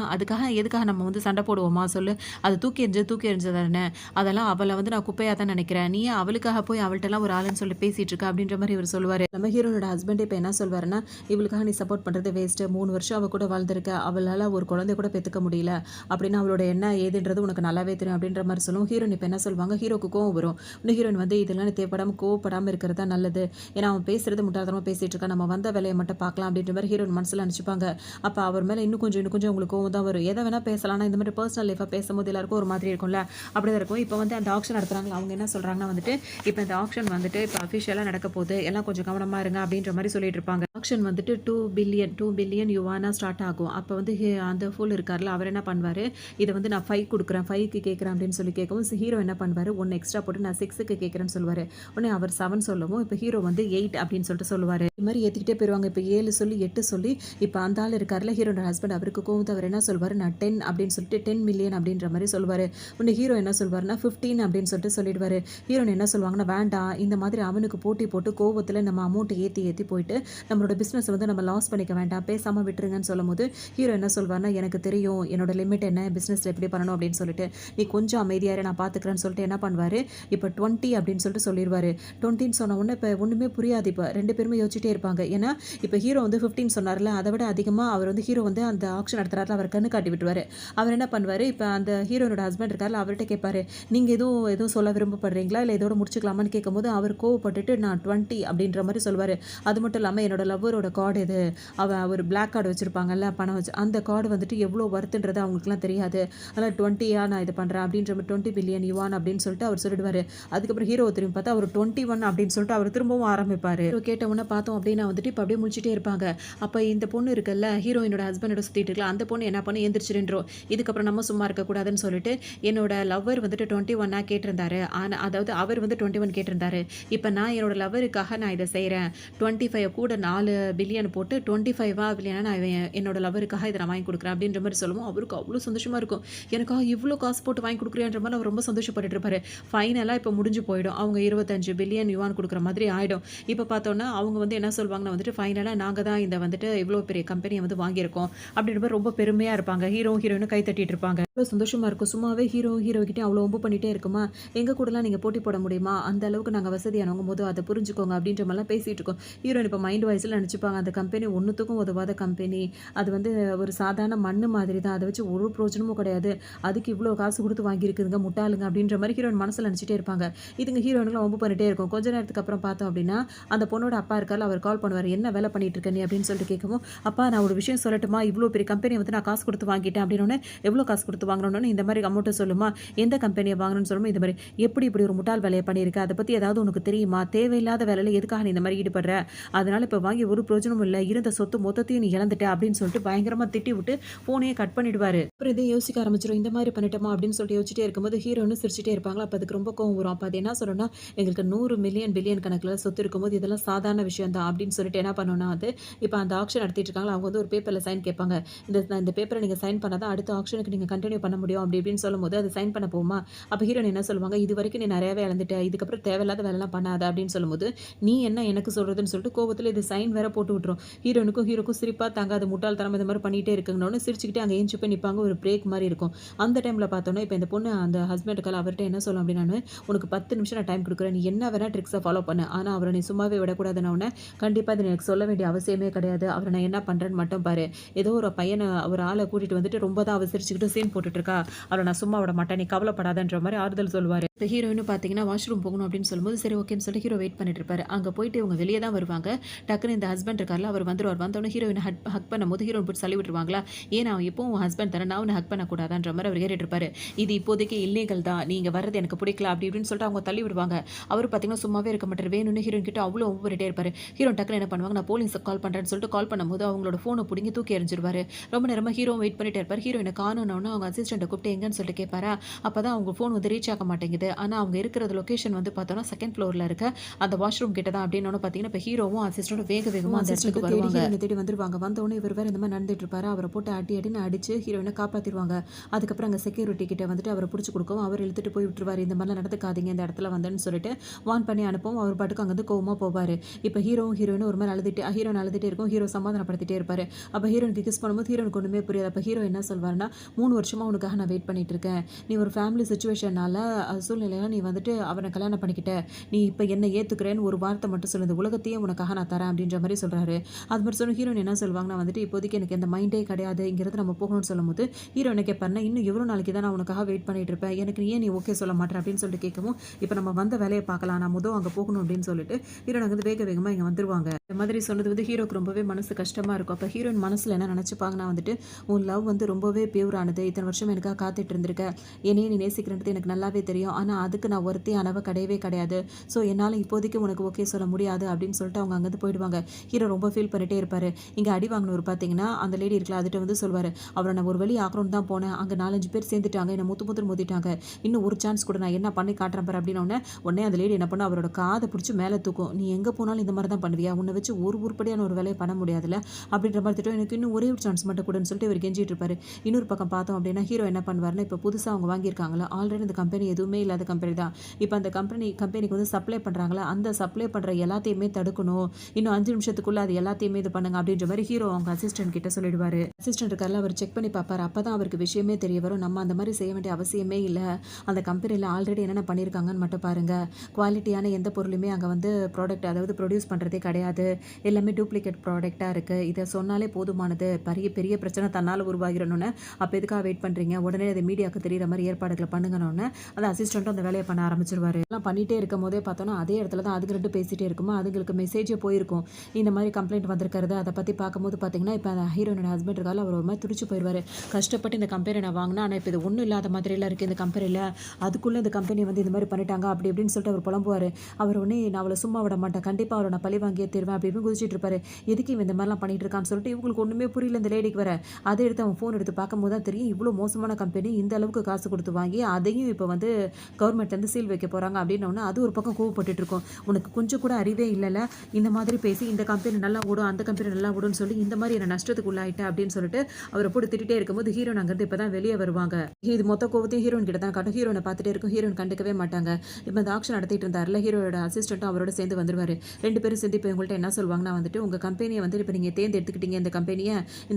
எதுக்காக நம்ம வந்து சண்டை போடுவோமா சொல்லு, அது தூக்கி எறிஞ்சது தானே, அதெல்லாம் அவளை வந்து நான் குப்பையாக தான் நினைக்கிறேன், நீ அவளுக்காக போய் அவள்கிட்டலாம் ஒரு ஆளுன்னு சொல்லி பேசிகிட்டு இருக்க அப்படின்ற மாதிரி இவர் சொல்லுவார். நம்ம ஹீரோனோட ஹஸ்பண்ட் இப்போ என்ன சொல்வாருன்னா, இவளுக்காக நீ சப்போர்ட் பண்ணுறது வேஸ்ட்டு, 3 வருஷம் அவள் கூட வாழ்ந்திருக்க, அவளால் ஒரு குழந்தை கூட பெற்றுக்க முடியல அப்படின்னு அவளோட என்ன ஏதுன்றது உனக்கு நல்லாவே தெரியும் அப்படின்ற மாதிரி சொல்லுவோம். ஹீரோயின் இப்போ என்ன சொல்லுவாங்க, ஹீரோக்கு கோவம் வரும். இன்னும் ஹீரோயின் வந்து இதெல்லாம் தேவைப்படாமல் கோவப்படாமல் இருக்கிறது தான் நல்லது, ஏன்னா அவன் பேசுறது முட்டாள்தனமாக பேசிகிட்டு இருக்கா, நம்ம வந்த வேலையை மட்டும் பார்க்கலாம் அப்படின்ற மாதிரி ஹீரோயின் மனசில் நினச்சிப்பாங்க. அப்போ அவர் மேலே இன்னும் கொஞ்சம் உங்களுக்கு கோவம் தான் வரும். எதை வேணால் பேசலாம், இந்த மாதிரி பர்சனல் லைஃபாக பேசும்போது எல்லாருக்கும் ஒரு மாதிரி இருக்கும்ல, அப்படி தான் இருக்கும். இப்போ வந்து அந்த ஆக்ஷன் நடத்துகிறாங்க, அவங்க என்ன சொல்கிறாங்கன்னா வந்துட்டு, இப்போ இந்த ஆக்ஷன் வந்துட்டு இப்போ அஃபிஷியலாக நடக்க போகுது, எல்லாம் கொஞ்சம் கவனமாக இருங்க அப்படின்ற மாதிரி சொல்லிட்டு இருப்பாங்க. ஆக்ஷன் வந்துட்டு 2 பில்லியன் யுவானா ஸ்டார்ட் ஆகும். அப்போ வந்து அந்த ஃபுல் இருக்கார்ல, அவர் என்ன பண்ணுவார், இதை வந்து நான் 5 கொடுக்குறேன், 5க்கு கேட்குறேன் அப்படின்னு சொல்லி கேட்கவும் ஹீரோ என்ன பண்ணுவார், 1 எக்ஸ்ட்ரா போட்டு நான் 6க்கு கேட்குறேன்னு சொல்லுவார். உடனே அவர் 7 சொல்லவும் இப்போ ஹீரோ வந்து 8 அப்படின்னு சொல்லிட்டு சொல்லுவார். இது மாதிரி ஏற்றிக்கிட்டே போயிடுவாங்க. இப்போ 7 சொல்லி 8 சொல்லி இப்போ அந்த ஆள் இருக்கார்ல ஹீரோட ஹஸ்பண்ட், அவருக்கு கோவம் அவர் என்ன சொல்வார், நான் 10 அப்படின்னு சொல்லிட்டு 10 மில்லியன் அப்படின்ற மாதிரி சொல்லுவார். உடனே ஹீரோ என்ன சொல்வார்னா 15 அப்படின்னு சொல்லிட்டு சொல்லிடுவார். ஹீரோன் என்ன சொல்லுவாங்கன்னா, வேண்டாம், இந்த மாதிரி அவனுக்கு போட்டி போட்டு கோவத்தில் நம்ம அமௌண்ட்டை ஏற்றி போயிட்டு நம்மளோட நம்மளோட பிஸ்னஸ் வந்து நம்ம லாஸ் பண்ணிக்க வேண்டாம், பேசாமல் விட்டுருங்கன்னு சொல்லும்போது ஹீரோ என்ன சொல்வார்னா, எனக்கு தெரியும் என்னோட லிமிட் என்ன, பிஸ்னஸில் எப்படி பண்ணணும் அப்படின்னு சொல்லிட்டு, நீ கொஞ்சம் அமைதியாரு நான் பார்த்துக்கிறேன்னு சொல்லிட்டு என்ன பண்ணுவார், இப்போ 20 அப்படின்னு சொல்லிட்டு சொல்லிடுவார். 20ன்னு சொன்ன உடனே இப்போ ஒன்றுமே புரியாது. இப்போ 2 பேருமே யோசிச்சுட்டே இருப்பாங்க. ஏன்னா இப்போ ஹீரோ வந்து 15 சொன்னார்ல, அதை விட அதிகமாக அவர் வந்து ஹீரோ வந்து அந்த ஆக்ஷன் நடத்துறாருல, அவர் கண்ணு காட்டி விட்டுருவார். அவர் என்ன பண்ணுவார், இப்போ அந்த ஹீரோனோட ஹஸ்பண்ட் இருக்கார்ல, அவர்கிட்ட கேட்பாரு, நீங்கள் எதுவும் எதுவும் சொல்ல விரும்பப்படுறீங்களா, இல்லை இதோட முடிச்சுக்கலாமான்னு கேட்கும்போது அவர் கோவப்பட்டுட்டு நான் 20 அப்படின்ற மாதிரி சொல்லுவார். அது மட்டும் இல்லாமல் என்னோட லவ்வரோட கார்டு இது, ஒரு பிளாக் கார்டு வச்சுருப்பாங்கல்ல பணம் வச்சு, அந்த கார்டு வந்துட்டு எவ்வளோ வருத்துன்றது அவங்களுக்குலாம் தெரியாது, அதனால் 20யா நான் இது பண்ணுறேன் அப்படின்ற மாதிரி 20 பில்லியன் யுவான் அப்படின்னு சொல்லிட்டு அவர் சொல்லிடுவார். அதுக்கப்புறம் ஹீரோ திரும்பி பார்த்தா அவர் 21 அப்படின்னு சொல்லிட்டு அவர் திரும்பவும் ஆரம்பிப்பார். கேட்ட உடனே பார்த்தோம் அப்படின்னா வந்துட்டு இப்போ அப்படியே முடிச்சுட்டே இருப்பாங்க. அப்போ இந்த பொண்ணு இருக்குல்ல, ஹீரோயினோட ஹஸ்பண்டோட சுற்றிட்டு இருக்கலாம், அந்த பொண்ணு என்ன பண்ணி எந்திரிச்சிருன்றோம், இதுக்கப்புறம் நம்ம சும்மா இருக்கக்கூடாதுன்னு சொல்லிட்டு என்னோட லவ்வர் வந்துட்டு 21 கேட்டிருந்தாரு, ஆனால் அதாவது அவர் வந்து 21 கேட்டிருந்தாரு, இப்போ நான் என்னோட லவ்வருக்காக நான் இதை செய்கிறேன், 25 கூட 4 பில்லியன் போட்டு 25 பில்லியனா நான் என்னோட லவ்வருக்காக இதை நான் வாங்கி கொடுக்குறேன் அப்படின்ற மாதிரி சொல்லுவோம். அவருக்கு அவ்வளோ சந்தோஷமாக இருக்கும். எனக்காக இவ்வளோ காசு போட்டு வாங்கி கொடுக்குறேன்ற மாதிரி அவர் ரொம்ப சந்தோஷப்பட்டு இருப்பாரு. ஃபைனலாக இப்போ முடிஞ்சு போயிடும். அவங்க 25 பில்லியன் யுவான் கொடுக்குற மாதிரி ஆகிடும். இப்போ பார்த்தோன்னா அவங்க வந்து என்ன சொல்லுவாங்கன்னா வந்துட்டு, ஃபைனலாக நாங்கள் தான் இந்த வந்துட்டு இவ்வளோ பெரிய கம்பெனியை வந்து வாங்கியிருக்கோம் அப்படின்ற மாதிரி ரொம்ப பெருமையாக இருப்பாங்க. ஹீரோயினும் கை தட்டிட்டு இருப்பாங்க. அவ்வளோ சந்தோஷமாக இருக்கும். சும்மாவே ஹீரோக்கிட்டே அவ்வளோ ஒம்பு பண்ணிகிட்டே இருக்குமா, எங்கள் கூடலாம் நீங்கள் போட்டி போட முடியுமா, அந்த அளவுக்கு நாங்கள் வசதியானவங்க போது அதை புரிஞ்சுக்கோங்க அப்படின்ற மாதிரிலாம் பேசிகிட்டு இருக்கோம். ஹீரோயின் இப்போ மைண்ட் வாய்ஸில் நினச்சிப்பாங்க, அந்த கம்பெனி ஒன்றுத்துக்கும் உதவாத கம்பெனி, அது வந்து ஒரு சாதாரண மண் மாதிரி தான், அதை வச்சு ஒரு பிரோஜனமும் கிடையாது, அதுக்கு இவ்வளோ காசு கொடுத்து வாங்கியிருக்குதுங்க முட்டாளுங்க அப்படின்ற மாதிரி ஹீரோயின் மனசில் நினச்சிட்டே இருப்பாங்க. இதுங்க ஹீரோயினுக்குலாம் ஒம்பு பண்ணிட்டே இருக்கும். கொஞ்ச நேரத்துக்கு அப்புறம் பார்த்தோம் அப்படின்னா அந்த பொண்ணோட அப்பா இருக்கார், அவர் கால் பண்ணுவார், என்ன வேலை பண்ணிட்டு இருக்க நீ அப்படின்னு சொல்லிட்டு கேட்கவும், அப்பா நான் ஒரு விஷயம் சொல்லட்டுமா, இவ்வளோ பெரிய கம்பெனியை வந்து நான் காசு கொடுத்து வாங்கிட்டேன் அப்படின்னு. எவ்வளோ காசு கொடுத்து வாங்கணும்னு இந்த மாதிரி அமௌண்ட்டை சொல்லுமா, எந்த கம்பெனியை வாங்கணும்னு சொல்லுமா, இந்த மாதிரி எப்படி இப்படி ஒரு முட்டாள் வேலையை பண்ணியிருக்க, அதை பற்றி ஏதாவது உனக்கு தெரியுமா, தேவையில்லாத வேலையில் எதுக்காக நீ இந்த மாதிரி ஈடுபடுற, அதனால் இப்போ வாங்கி ஒரு பிரோஜனமும் இல்லை, இருந்த சொத்து மொத்தத்தையும் நீ இழந்துட்ட அப்படின்னு சொல்லிட்டு பயங்கரமாக திட்டி விட்டு ஃபோனையே கட் பண்ணிடுவார். அப்புறம் இதே யோசிக்க ஆரம்பிச்சிடும், இந்த மாதிரி பண்ணிட்டோமா அப்படின்னு சொல்லிட்டு யோசிச்சுட்டே இருக்கும்போது ஹீரோன்னு சிரிச்சிட்டே இருப்பாங்களா, அப்போ அதுக்கு ரொம்ப கோவம் வரும். அப்போ அது என்ன சொல்லணும்னா, எங்களுக்கு 100 மில்லியன் பில்லியன் கணக்கில் சொத்து இருக்கும்போது இதெல்லாம் சாதாரண விஷயம் தான் அப்படின்னு சொல்லிட்டு என்ன பண்ணோன்னா வந்து, இப்போ அந்த ஆக்ஷன் நடத்திட்டு இருக்காங்களா, அவங்க வந்து ஒரு பேப்பரில் சைன் கேட்பாங்க. இந்த பேப்பரை நீங்கள் சைன் பண்ணால் தான் அடுத்த ஆக்ஷனுக்கு நீங்கள் கண்டினியூ பண்ண முடியும் அப்படி இப்படின்னு சொல்லும்போது அது சைன் பண்ண போகுமா, அப்போ ஹீரோயின் என்ன சொல்லுவாங்க, இது வரைக்கும் நீ நிறையவே இழந்துட்ட, இதுக்கப்புறம் தேவையில்லாத வேலைலாம் பண்ணாத அப்படின்னு சொல்லும்போது, நீ என்ன எனக்கு சொல்கிறதுன்னு சொல்லிட்டு கோவத்தில் இது சைன் வேற போட்டு விட்டுரும். ஹீரோக்கும் சிரிப்பாக தாங்காத முட்டாள்தனம் இந்த மாதிரி பண்ணிகிட்டே இருக்குங்கன்னு சிரிச்சுக்கிட்டே அங்கே ஏஞ்சி போய் நிற்பாங்க. ஒரு பிரேக் மாதிரி இருக்கும். அந்த டைமில் பார்த்தோன்னா இப்போ இந்த பொண்ணு அந்த ஹஸ்பண்டுக்கால் அவர்கிட்ட என்ன சொல்லும் அப்படின்னா, உனக்கு 10 நிமிஷம் நான் டைம் கொடுக்குறேன், நீ என்ன வேணால் ட்ரிக்ஸை ஃபாலோ பண்ணு, ஆனால் அவரை நீ சும்மாவே விடக்கூடாதுன்னு உடனே, கண்டிப்பாக அது எனக்கு சொல்ல வேண்டிய அவசியமே கிடையாது, அவரை நான் என்ன பண்ணுறேன்னு மட்டும் பாரு, ஏதோ ஒரு பையனை ஒரு ஆளை கூட்டிகிட்டு வந்துட்டு ரொம்ப தான் அவசரிச்சுக்கிட்டு சீன் போட்டுட்டு இருக்கா, அவரை நான் சும்மா விட மாட்டேன், நீ கவலைப்படாதன்ற மாதிரி ஆறுதல் சொல்லுவார். இப்போ ஹீரோயினும் பார்த்தீங்கன்னா வாஷ்ரூம் போகணும் அப்படின்னு சொல்லும்போது சரி ஓகேன்னு சொல்லி ஹீரோ வெயிட் பண்ணிட்டு இருப்பாரு. அங்கே போயிட்டு இவங்க வெளியே தான் வருவாங்க. டக்குன்னு இந்த ஹஸ்பண்ட் இருக்கார்ல, அவர் வந்துருவார். வந்தோடனே ஹீரோயினை ஹக் பண்ணும்போது ஹீரோயின் போட்டு சொல்லி விட்டுருவாங்களா, ஏன் நான் இப்போவும் உன் ஹஸ்பண்ட் தரேன், நான் உன்னை ஹக் பண்ணக்கூடாதான்ற மாதிரி அவர் ஏறிட்டு இருப்பாரு. இது இப்போதைக்கு இல்லீகல் தான், நீங்கள் வர்றது எனக்கு பிடிக்கல அப்படி இப்படின்னு சொல்லிட்டு அவங்க தள்ளி விடுவாங்க. அவர் பார்த்தீங்கன்னா சும்மாவே இருக்க மாட்டார், வேணும்னு ஹீரோயின் கிட்ட அவ்வளோ ஓவரிட்டே இருப்பார். ஹீரோயின் டக்குன்னு என்ன பண்ணுவாங்க, நான் போலீஸுக்கு கால் பண்ணுறேன்னு சொல்லிட்டு கால் பண்ணும்போது அவங்களோட ஃபோனை பிடிங்கி தூக்கி எறிஞ்சிருவாரு. ரொம்ப நேரமாக ஹீரோ வெயிட் பண்ணிட்டே இருப்பார். ஹீரோயினை காணணும்னு அவங்க அசிஸ்டண்ட்டை கூப்பிட்டு எங்கன்னு சொல்லிட்டு கேட்பாரா, அப்போ தான் அவங்க ஃபோன் வந்து ரீச் ஆக மாட்டேங்குது. ஆனால் அவங்க இருக்கிற லொகேஷன் வந்து பார்த்தோன்னா செகண்ட் ஃப்ளோரில் இருக்க அந்த வாஷ்ரூம் கிட்ட தான் அப்படின்னு பார்த்தீங்கன்னா இப்போ ஹீரோவும் அசிஸ்டண்ட்டும் வேகமாக அந்த இடத்துக்கு வருவாங்க. தேடி வந்துருவாங்க. வந்தோடனே இவர் வேறு இந்த மாதிரி நடந்துட்டு இருப்பாரு. அவரை போட்டு அடின்னு அடிச்சு ஹீரோயினை காப்பாற்றிடுவாங்க. அதுக்கப்புறம் அங்கே செக்யூரிட்டி கிட்ட வந்துட்டு அவரை பிடிச்சி கொடுக்கவும் அவர் இழுத்துட்டு போய் விட்டுருவார். இந்த மாதிரிலாம் நடந்துக்காதீங்க இந்த இடத்துல வந்தேன்னு சொல்லிட்டு வான் பண்ணி அனுப்பவும் அவர் பாட்டுக்கு அங்கேருந்து கோவமாக போவார். இப்போ ஹீரோயின் ஒரு மாதிரி அழுதுகிட்டே இருக்கும். ஹீரோ சமாதானப்படுத்திட்டே இருப்பார். அப்போ ஹீரோனுக்கு கிஸ் பண்ணும்போது ஹீரோனுக்கு ஒன்றுமே புரியாது. அப்போ ஹீரோ என்ன சொல்வார்னா, 3 வருஷமாக உனக்காக நான் வெயிட் பண்ணிட்டு இருக்கேன், நீ ஒரு ஃபேமிலி சுச்சுவேஷனால சூழ்நிலையில நீ வந்துட்டு அவனை கல்யாணம் பண்ணிக்கிட்ட, நீ இப்போ என்ன ஏற்றுக்கிறேன்னு ஒரு வார்த்தை மட்டும் சொல்லுது, உலகத்தையே உனக்காக நான் தரேன் அப்படின்ற மாதிரி சொல்கிறாரு. அது மாதிரி சொன்ன ஹீரோயின் என்ன சொல்லுவாங்கன்னா வந்துட்டு, இப்போதைக்கு எனக்கு எந்த மைண்டே கிடையாது, இங்கிறது நம்ம போகணும்னு சொல்லும்போது ஹீரோ என்ன கேட்பாருன்னா, இன்னும் எவ்வளோ நாளைக்கு தான் நான் உனக்காக வெயிட் பண்ணிட்டு இருப்பேன், எனக்கு ஏன் நீ ஓகே சொல்ல மாட்டேன் அப்படின்னு சொல்லிட்டு கேட்கவும், இப்போ நம்ம வந்த வேலையை பார்க்கலாம், நான் அங்கே போகணும் அப்படின்னு சொல்லிட்டு ஹீரோயின் வந்து வேகமாக இங்கே வந்துருவாங்க. இந்த மாதிரி சொன்னது வந்து ஹீரோக்கு ரொம்பவே மனசு கஷ்டமாக இருக்கும். அப்போ ஹீரோயின் மனசில் என்ன நினச்சிப்பாங்கன்னா வந்துட்டு, உன் லவ் வந்து ரொம்பவே பியூரானது, இத்தனை வருஷம் எனக்காக காத்துட்டு இருந்திருக்க, என்னையே நீ நேசிக்கிறன்றது எனக்கு நல்லாவே தெரியும், ஆனால் அதுக்கு நான் ஒருத்தியானவ கிடையவே கிடையாது, ஸோ என்னால் இப்போதைக்கு உனக்கு ஓகே சொல்ல முடியாது அப்படின்னு சொல்லிட்டு அவங்க அங்கேருந்து போயிடுவாங்க. ஹீரோ ரொம்ப ஃபீல் பண்ணிட்டே இருப்பார். இங்கே அடி வாங்கினவர் பார்த்தீங்கன்னா அந்த லேடி இருக்கலாம், அதுகிட்ட வந்து சொல்வார், அவரை நான் ஒரு வழி ஆக்கணும்னு தான் போனேன், அங்கே 4-5 பேர் சேர்ந்துட்டாங்க, என்னை முத்து மோதிட்டாங்க, இன்னும் ஒரு சான்ஸ் கூட நான் என்ன பண்ணி காட்டுறேன் பாரு அப்படின்னு உடனே அந்த லேடி என்ன பண்ண, அவரோட காதை பிடிச்சி மேலே தூக்கும், நீ எங்கே போனாலும் இந்த மாதிரி தான் பண்ணுவியா, உன்னை வச்சு ஒரு உருப்படியான ஒரு வேலையை பண்ண முடியாதுல்ல அப்படின்ற மாதிரி திட்டம், எனக்கு இன்னும் ஒரே ஒரு சான்ஸ் மட்டும் கூடன்னு சொல்லிட்டு இவர் கெஞ்சிட்டு இருப்பாரு. இன்னொரு பக்கம் பார்த்தோம் அப்படின்னா ஹீரோ என்ன பண்ணுவார்னா, இப்போ புதுசாக அவங்க வாங்கியிருக்காங்களா, ஆல்ரெடி இந்த கம்பெனி எதுவுமே இல்லாத இல்லாத கம்பெனி தான். இப்ப அந்த கம்பெனிக்கு வந்து சப்ளை பண்றாங்கல்ல, அந்த சப்ளை பண்ற எல்லாத்தையுமே தடுக்கணும். இன்னும் 5 நிமிஷத்துக்குள்ள அது எல்லாத்தையுமே இது பண்ணுங்க அப்படின்ற மாரி ஹீரோ அவங்க அசிஸ்டன்ட் கிட்ட சொல்லிடுவாரு. அசிஸ்டன்ட் இருக்கார்ல, அவர் செக் பண்ணி பார்ப்பாரு. அப்பதான் அவருக்கு விஷயமே தெரிய வரும். நம்ம அந்த மாரி செய்ய வேண்டிய அவசியமே இல்ல. அந்த கம்பெனில ஆல்ரெடி என்னென்ன பண்ணியிருக்காங்கன்னு மட்டும் பாருங்க. குவாலிட்டியான எந்த பொருளுமே அங்க வந்து அதாவது ப்ரொடியூஸ் பண்றதே கிடையாது. எல்லாமே டூப்ளிகேட் ப்ராடக்ட்டா இருக்கு. இத சொன்னாலே போதுமானது. பெரிய பெரிய பிரச்சனை தன்னால உருவாகிரணும்னு, அப்ப எதுக்காக வெயிட் பண்றீங்க? உடனே அத மீடியாக்கு தெரியிற மாரி ஏற்பாடுகள பண்ணுங்கன்னோனே, அந்த அசிஸ்டன்ட்டும் அந்த வேலைய பண்ண ஆரம்பிச்சுருவாரு. எல்லாம் பண்ணிட்டே இருக்கும்போதே பார்த்தோம்னா, அதே இடத்துல தான் அதுங்க 2 பேசிட்டே இருக்குமா, அதுங்களுக்கு மெசேஜே போயிருக்கும். இந்த மாரி கம்ப்ளைண்ட் வந்திருக்கிறது. அத பத்தி பார்க்கும்போது பார்த்தீங்கன்னா, இப்ப அந்த ஹீரோயினோட ஹஸ்பண்ட் இருக்கார்ல, அவர் ஒரு மாரி துடிச்சு போயிருவாரு. கஷ்டப்பட்டு இந்த கம்பெனிய நான் வாங்குனேன். ஆனா இப்ப இது ஒண்ணும் இல்லாத மாதிரிலாம் இருக்கு இந்த கம்பெனில. அதுக்குள்ள இந்த கம்பெனி வந்து இந்த மாரி பண்ணிட்டாங்க. அப்படி இப்படின்னு சொல்லிட்டு அவர் புலம்புவாரு. அவர் உடனே நான் அவள சும்மா விட மாட்டேன். கண்டிப்பா அவள நான் பழி வாங்கியே தீருவேன் அப்படி இப்படின்னு குதிச்சிட்டு இருப்பாரு. எதுக்கு இவன் இந்த மாரிலாம் பண்ணிட்டு இருக்கான்னு சொல்லிட்டு இவங்களுக்கு ஒண்ணுமே புரியல இந்த லேடிக்கு வேற. அத எடுத்து அவன் ஃபோன் எடுத்து பார்க்கும்போது தான் தெரியும். இவ்ளோ மோசமான கம்பெனி இந்த அளவுக்கு காசு குடுத்து வாங்கி, அதையும் இப்ப வந்து கவர்மெண்ட்லேருந்து சீல் வைக்க போறாங்க அப்படின்னோன, அது ஒரு பக்கம் கோவப்பட்டுட்டு இருக்கும். உனக்கு கொஞ்சம் கூட அறிவே இல்லல. இந்த மாதிரி பேசி இந்த கம்பெனி நல்லா ஓடும், அந்த கம்பெனி நல்லா ஓடும்ன்னு சொல்லி இந்த மாரி என்ன நஷ்டத்துக்கு உள்ளாயிட்ட அப்படின்னு சொல்லிட்டு அவர போட்டு திட்டிட்டே இருக்கும்போது ஹீரோயின் அங்கிருந்து இப்பதான் வெளிய வருவாங்க. இது மொத்த கோவத்தையும் ஹீரோயின் கிட்ட தான் காட்டும். ஹீரோயின பார்த்துட்டே இருக்கும். ஹீரோயின் கண்டுக்கவே மாட்டாங்க. இப்ப இந்த ஆக்ஷன் நடத்திட்டு இருந்தார்ல, ஹீரோயோட அசிஸ்டன்ட்டும் அவரோட சேர்ந்து வந்துருவாரு. 2 பேரும் சேர்ந்து இப்ப இவங்கள்ட்ட என்ன சொல்வாங்கன்னா வந்துட்டு, உங்க கம்பெனிய வந்து இப்ப நீங்க தேர்ந்தெடுத்துக்கிட்டீங்க இந்த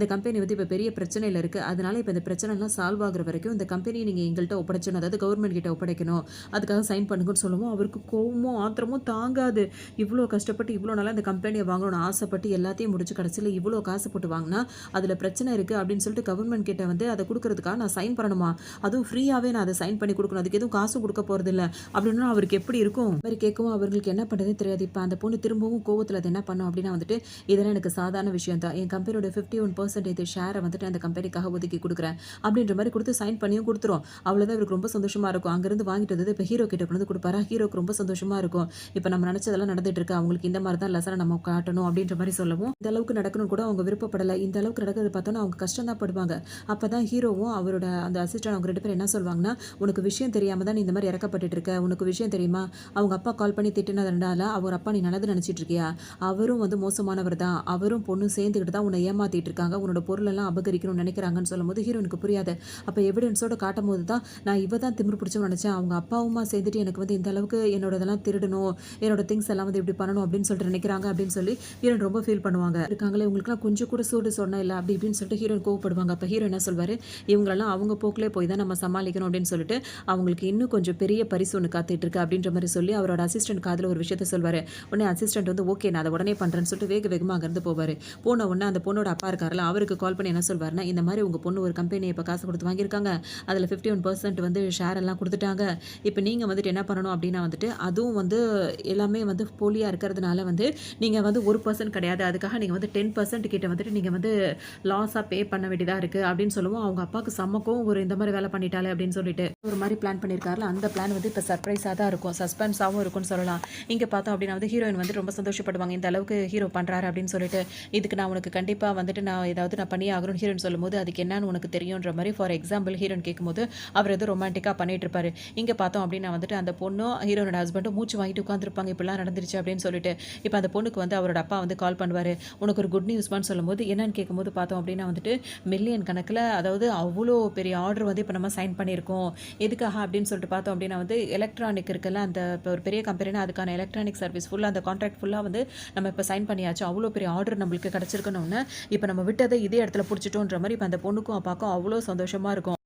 கம்பெனி வந்து இப்ப பெரிய பிரச்சனையில இருக்கு. அதனால இப்ப இந்த பிரச்சனைலாம் சால்வ் ஆகுற வரைக்கும் இந்த கம்பெனிய நீங்க எங்கள்ட்ட ஒப்படைச்சணும். அதாவது கவர்மெண்ட் கிட்ட ஒப்படைக்கணும். அதுக்காக சைன் பண்ணுங்கன்னு சொல்லவும், அவருக்கு கோவமும், ஆத்திரமும் தாங்காது. இவ்ளோ கஷ்டப்பட்டு இவ்ளோ நாளா இந்த கம்பெனிய வாங்கணும்னு ஆசைப்பட்டு எல்லாத்தையும் முடிச்சு கடைசில இவ்ளோ காசு போட்டு வாங்குனா, அதுல பிரச்சனை இருக்கு அப்படின்னு சொல்லிட்டு கவர்மெண்ட் கிட்ட வந்து அத குடுக்குறதுக்காக நான் சைன் பண்ணணுமா? அதுவும் ஃப்ரீயாவே நான் அத சைன் பண்ணி குடுக்கணும். அதுக்கு எதுவும் காசும் குடுக்க போறதில்ல. அப்படின்னா அவருக்கு எப்படி இருக்கும்? இந்த மாரி கேட்கவும் அவங்களுக்கு என்ன பண்றதுன்னு தெரியாது. இப்ப அந்த பொண்ணு திரும்பவும் கோவத்துல அது என்ன பண்ணும் அப்படின்னா வந்துட்டு, இதெல்லாம் எனக்கு சாதாரண விஷயம் தான். என் கம்பெனியோட 51% ஷேர வந்துட்டு அந்த கம்பெனிக்காக ஒதுக்கி குடுக்குறேன். அப்படின்ற மாரி குடுத்து சைன் பண்ணியும் குடுத்துரும். அவ்வளோதான் இவருக்கு ரொம்ப சந்தோஷமா இருக்கும். அங்கிருந்து வாங்கிட்டு வந்தது இப்ப ஹீரோ கிட்ட கொண்டு வந்து குடுப்பாரா, ஹீரோக்கு ரொம்ப சந்தோஷமா இருக்கும். இப்ப நம்ம நினைச்சதெல்லாம் நடந்துட்டு இருக்கு. அவங்களுக்கு இந்த மாரி தான் லெசன நம்ம காட்டணும் அப்படின்ற மாரி சொல்லவும், இந்த அளவுக்கு நடக்கணும்னு கூட அவங்க விருப்பப்படல. இந்த அளவுக்கு நடக்கிறத பார்த்தோன்னா அவங்க கஷ்டம் தான் படுவாங்க. அப்பதான் ஹீரோவும் அவரோட அந்த அசிஸ்டன்ட் அவங்க 2 பேரும் என்ன சொல்வாங்கன்னா, உனக்கு விஷயம் தெரியாம தான் நீ இந்த மாரி இறக்கப்பட்டுட்டு இருக்க. உனக்கு விஷயம் தெரியுமா? அவங்க அப்பா கால் பண்ணி திட்டுனதுனால அவர் அப்பா நீ நல்லது நினைச்சிட்டு இருக்கியா? அவரும் வந்து மோசமானவர் தான். அவரும் பொண்ணும் சேர்ந்துக்கிட்டு தான் உன்னை ஏமாத்திட்டு இருக்காங்க. உன்னோட பொருளெல்லாம் அபகரிக்கணும்னு நினைக்கிறாங்கன்னு சொல்லும்போது ஹீரோயினுக்கு புரியாது. அப்ப எவிடன்ஸோட காட்டும்போது தான் நான் இவ தான் திமிரு பிடிச்சவன்னு நினைச்சேன். அவங்க அப்பாவுமா சேர்ந்துட்டு எனக்கு வந்து இந்த அளவுக்கு என்னோட இதெல்லாம் திருடணும். என்னோட திங்ஸ் எல்லாம் வந்து இப்படி பண்ணணும் அப்படின்னு சொல்லிட்டு நினைக்கிறாங்க அப்படின்னு சொல்லி ஹீரோயின் ரொம்ப ஃபீல் பண்ணுவாங்க. இருக்காங்களே உங்களுக்குலாம் கொஞ்சம் கூட சூடு சொன்னா இல்ல அப்படி இப்படின்னு சொல்லிட்டு ஹீரோயின் கோவப்படுவாங்க. அப்ப ஹீரோ என்ன சொல்வாரு, இவங்களெல்லாம் அவங்க போக்குலே போய் தான் நம்ம சமாளிக்கணும் அப்படின்னு சொல்லிட்டு அவங்களுக்கு இன்னும் கொஞ்சம் பெரிய பரிசு ஒண்ணு காத்துட்டு இருக்கு அப்படின்ற மாரி சொல்லி அவரோட அசிஸ்டன்ட் காதுல ஒரு விஷயத்த சொல்வாரு. உடனே அசிஸ்டன்ட் வந்து ஓகே நான் அத உடனே பண்றேன்னு சொல்லிட்டு வேக வேகமா அங்கிருந்து போவாரு. போன உடனே அந்த பொண்ணோட அப்பா இருக்கார்ல, அவருக்கு கால் பண்ணி என்ன சொல்வாருன்னா, இந்த மாரி உங்க பொண்ணு ஒரு கம்பெனிய இப்ப காசு குடுத்து வாங்கியிருக்காங்க. அதுல 51% வந்து ஷேர் எல்லாம் குடுத்துட்டாங்க. இப்ப நீங்க வந்துட்டு என்ன பண்ணணும் அப்படின்னா வந்துட்டு, அதுவும் வந்து எல்லாமே வந்து போலியா இருக்கிறதுனால வந்து நீங்க வந்து 1% கிடையாது. அதுக்காக நீங்க வந்து 10% கிட்ட வந்துட்டு நீங்க வந்து லாஸா பே பண்ண வேண்டியதா இருக்கு அப்படின்னு சொல்லவும், அவங்க அப்பாவுக்கு செம்ம கோவம் வரும். இந்த மாரி வேலை பண்ணிட்டாளே அப்படின்னு சொல்லிட்டு. ஒரு மாரி பிளான் பண்ணியிருக்காருல, அந்த பிளான் வந்து இப்ப சர்ப்ரைஸா தான் இருக்கும். சஸ்பென்ஸாவும் இருக்கும்னு சொல்லலாம். இங்க பார்த்தோம் அப்படின்னா வந்து ஹீரோயின் வந்து ரொம்ப சந்தோஷப்படுவாங்க. இந்த அளவுக்கு ஹீரோ பண்றாரு அப்படின்னு சொல்லிட்டு. இதுக்கு நான் உனக்கு கண்டிப்பா வந்துட்டு நான் பண்ணியே ஆகணும்னு ஹீரோயின் சொல்லும்போது, அதுக்கு என்னன்னு உனக்கு தெரியுன்ற மாரி ஃபார் எக்ஸாம்பிள் ஹீரோயின் கேட்கும்போது, அவர் ஏதோ ரொமான்டிக்கா பண்ணிட்டு இருப்பாரு. இங்க பார்த்தோம் அப்படின்னா வந்துட்டு அந்த பொண்ணும் ஹீரோனோட ஹஸ்பண்டும் மூச்சு வாங்கிட்டு உட்கார்ந்திருப்பாங்க. இப்படிலாம் நடந்துருச்சு அப்படின்னு சொல்லிட்டு. இப்ப அந்த பொண்ணுக்கு வந்து அவரோட அப்பா வந்து கால் பண்ணுவாரு. உனக்கு ஒரு குட் நியூஸ்மான்னு சொல்லும்போது, என்னன்னு கேட்கும்போது பார்த்தோம் அப்படின்னா வந்துட்டு, மில்லியன் கணக்குல அதாவது அவ்ளோ பெரிய ஆர்டர் வந்து இப்ப நம்ம சைன் பண்ணியிருக்கோம். எதுக்காக அப்படின்னு சொல்லிட்டு பார்த்தோம் அப்படின்னா வந்து எலக்ட்ரானிக் இருக்குல்ல, அந்த இப்போ ஒரு பெரிய கம்பெனினா அதுக்கான எலக்ட்ரானிக் சர்வீஸ் ஃபுல்லா அந்த கான்ட்ராக்ட் ஃபுல்லா வந்து நம்ம இப்ப சைன் பண்ணியாச்சு. அவ்ளோ பெரிய ஆர்டர் நம்மளுக்கு கிடைச்சிருக்கணும்னு, இப்ப நம்ம விட்டத இதே இடத்துல புடிச்சிட்டோன்ற மாரி இப்ப அந்த பொண்ணுக்கும் அப்பாவுக்கும் அவ்ளோ சந்தோஷமா இருக்கும்.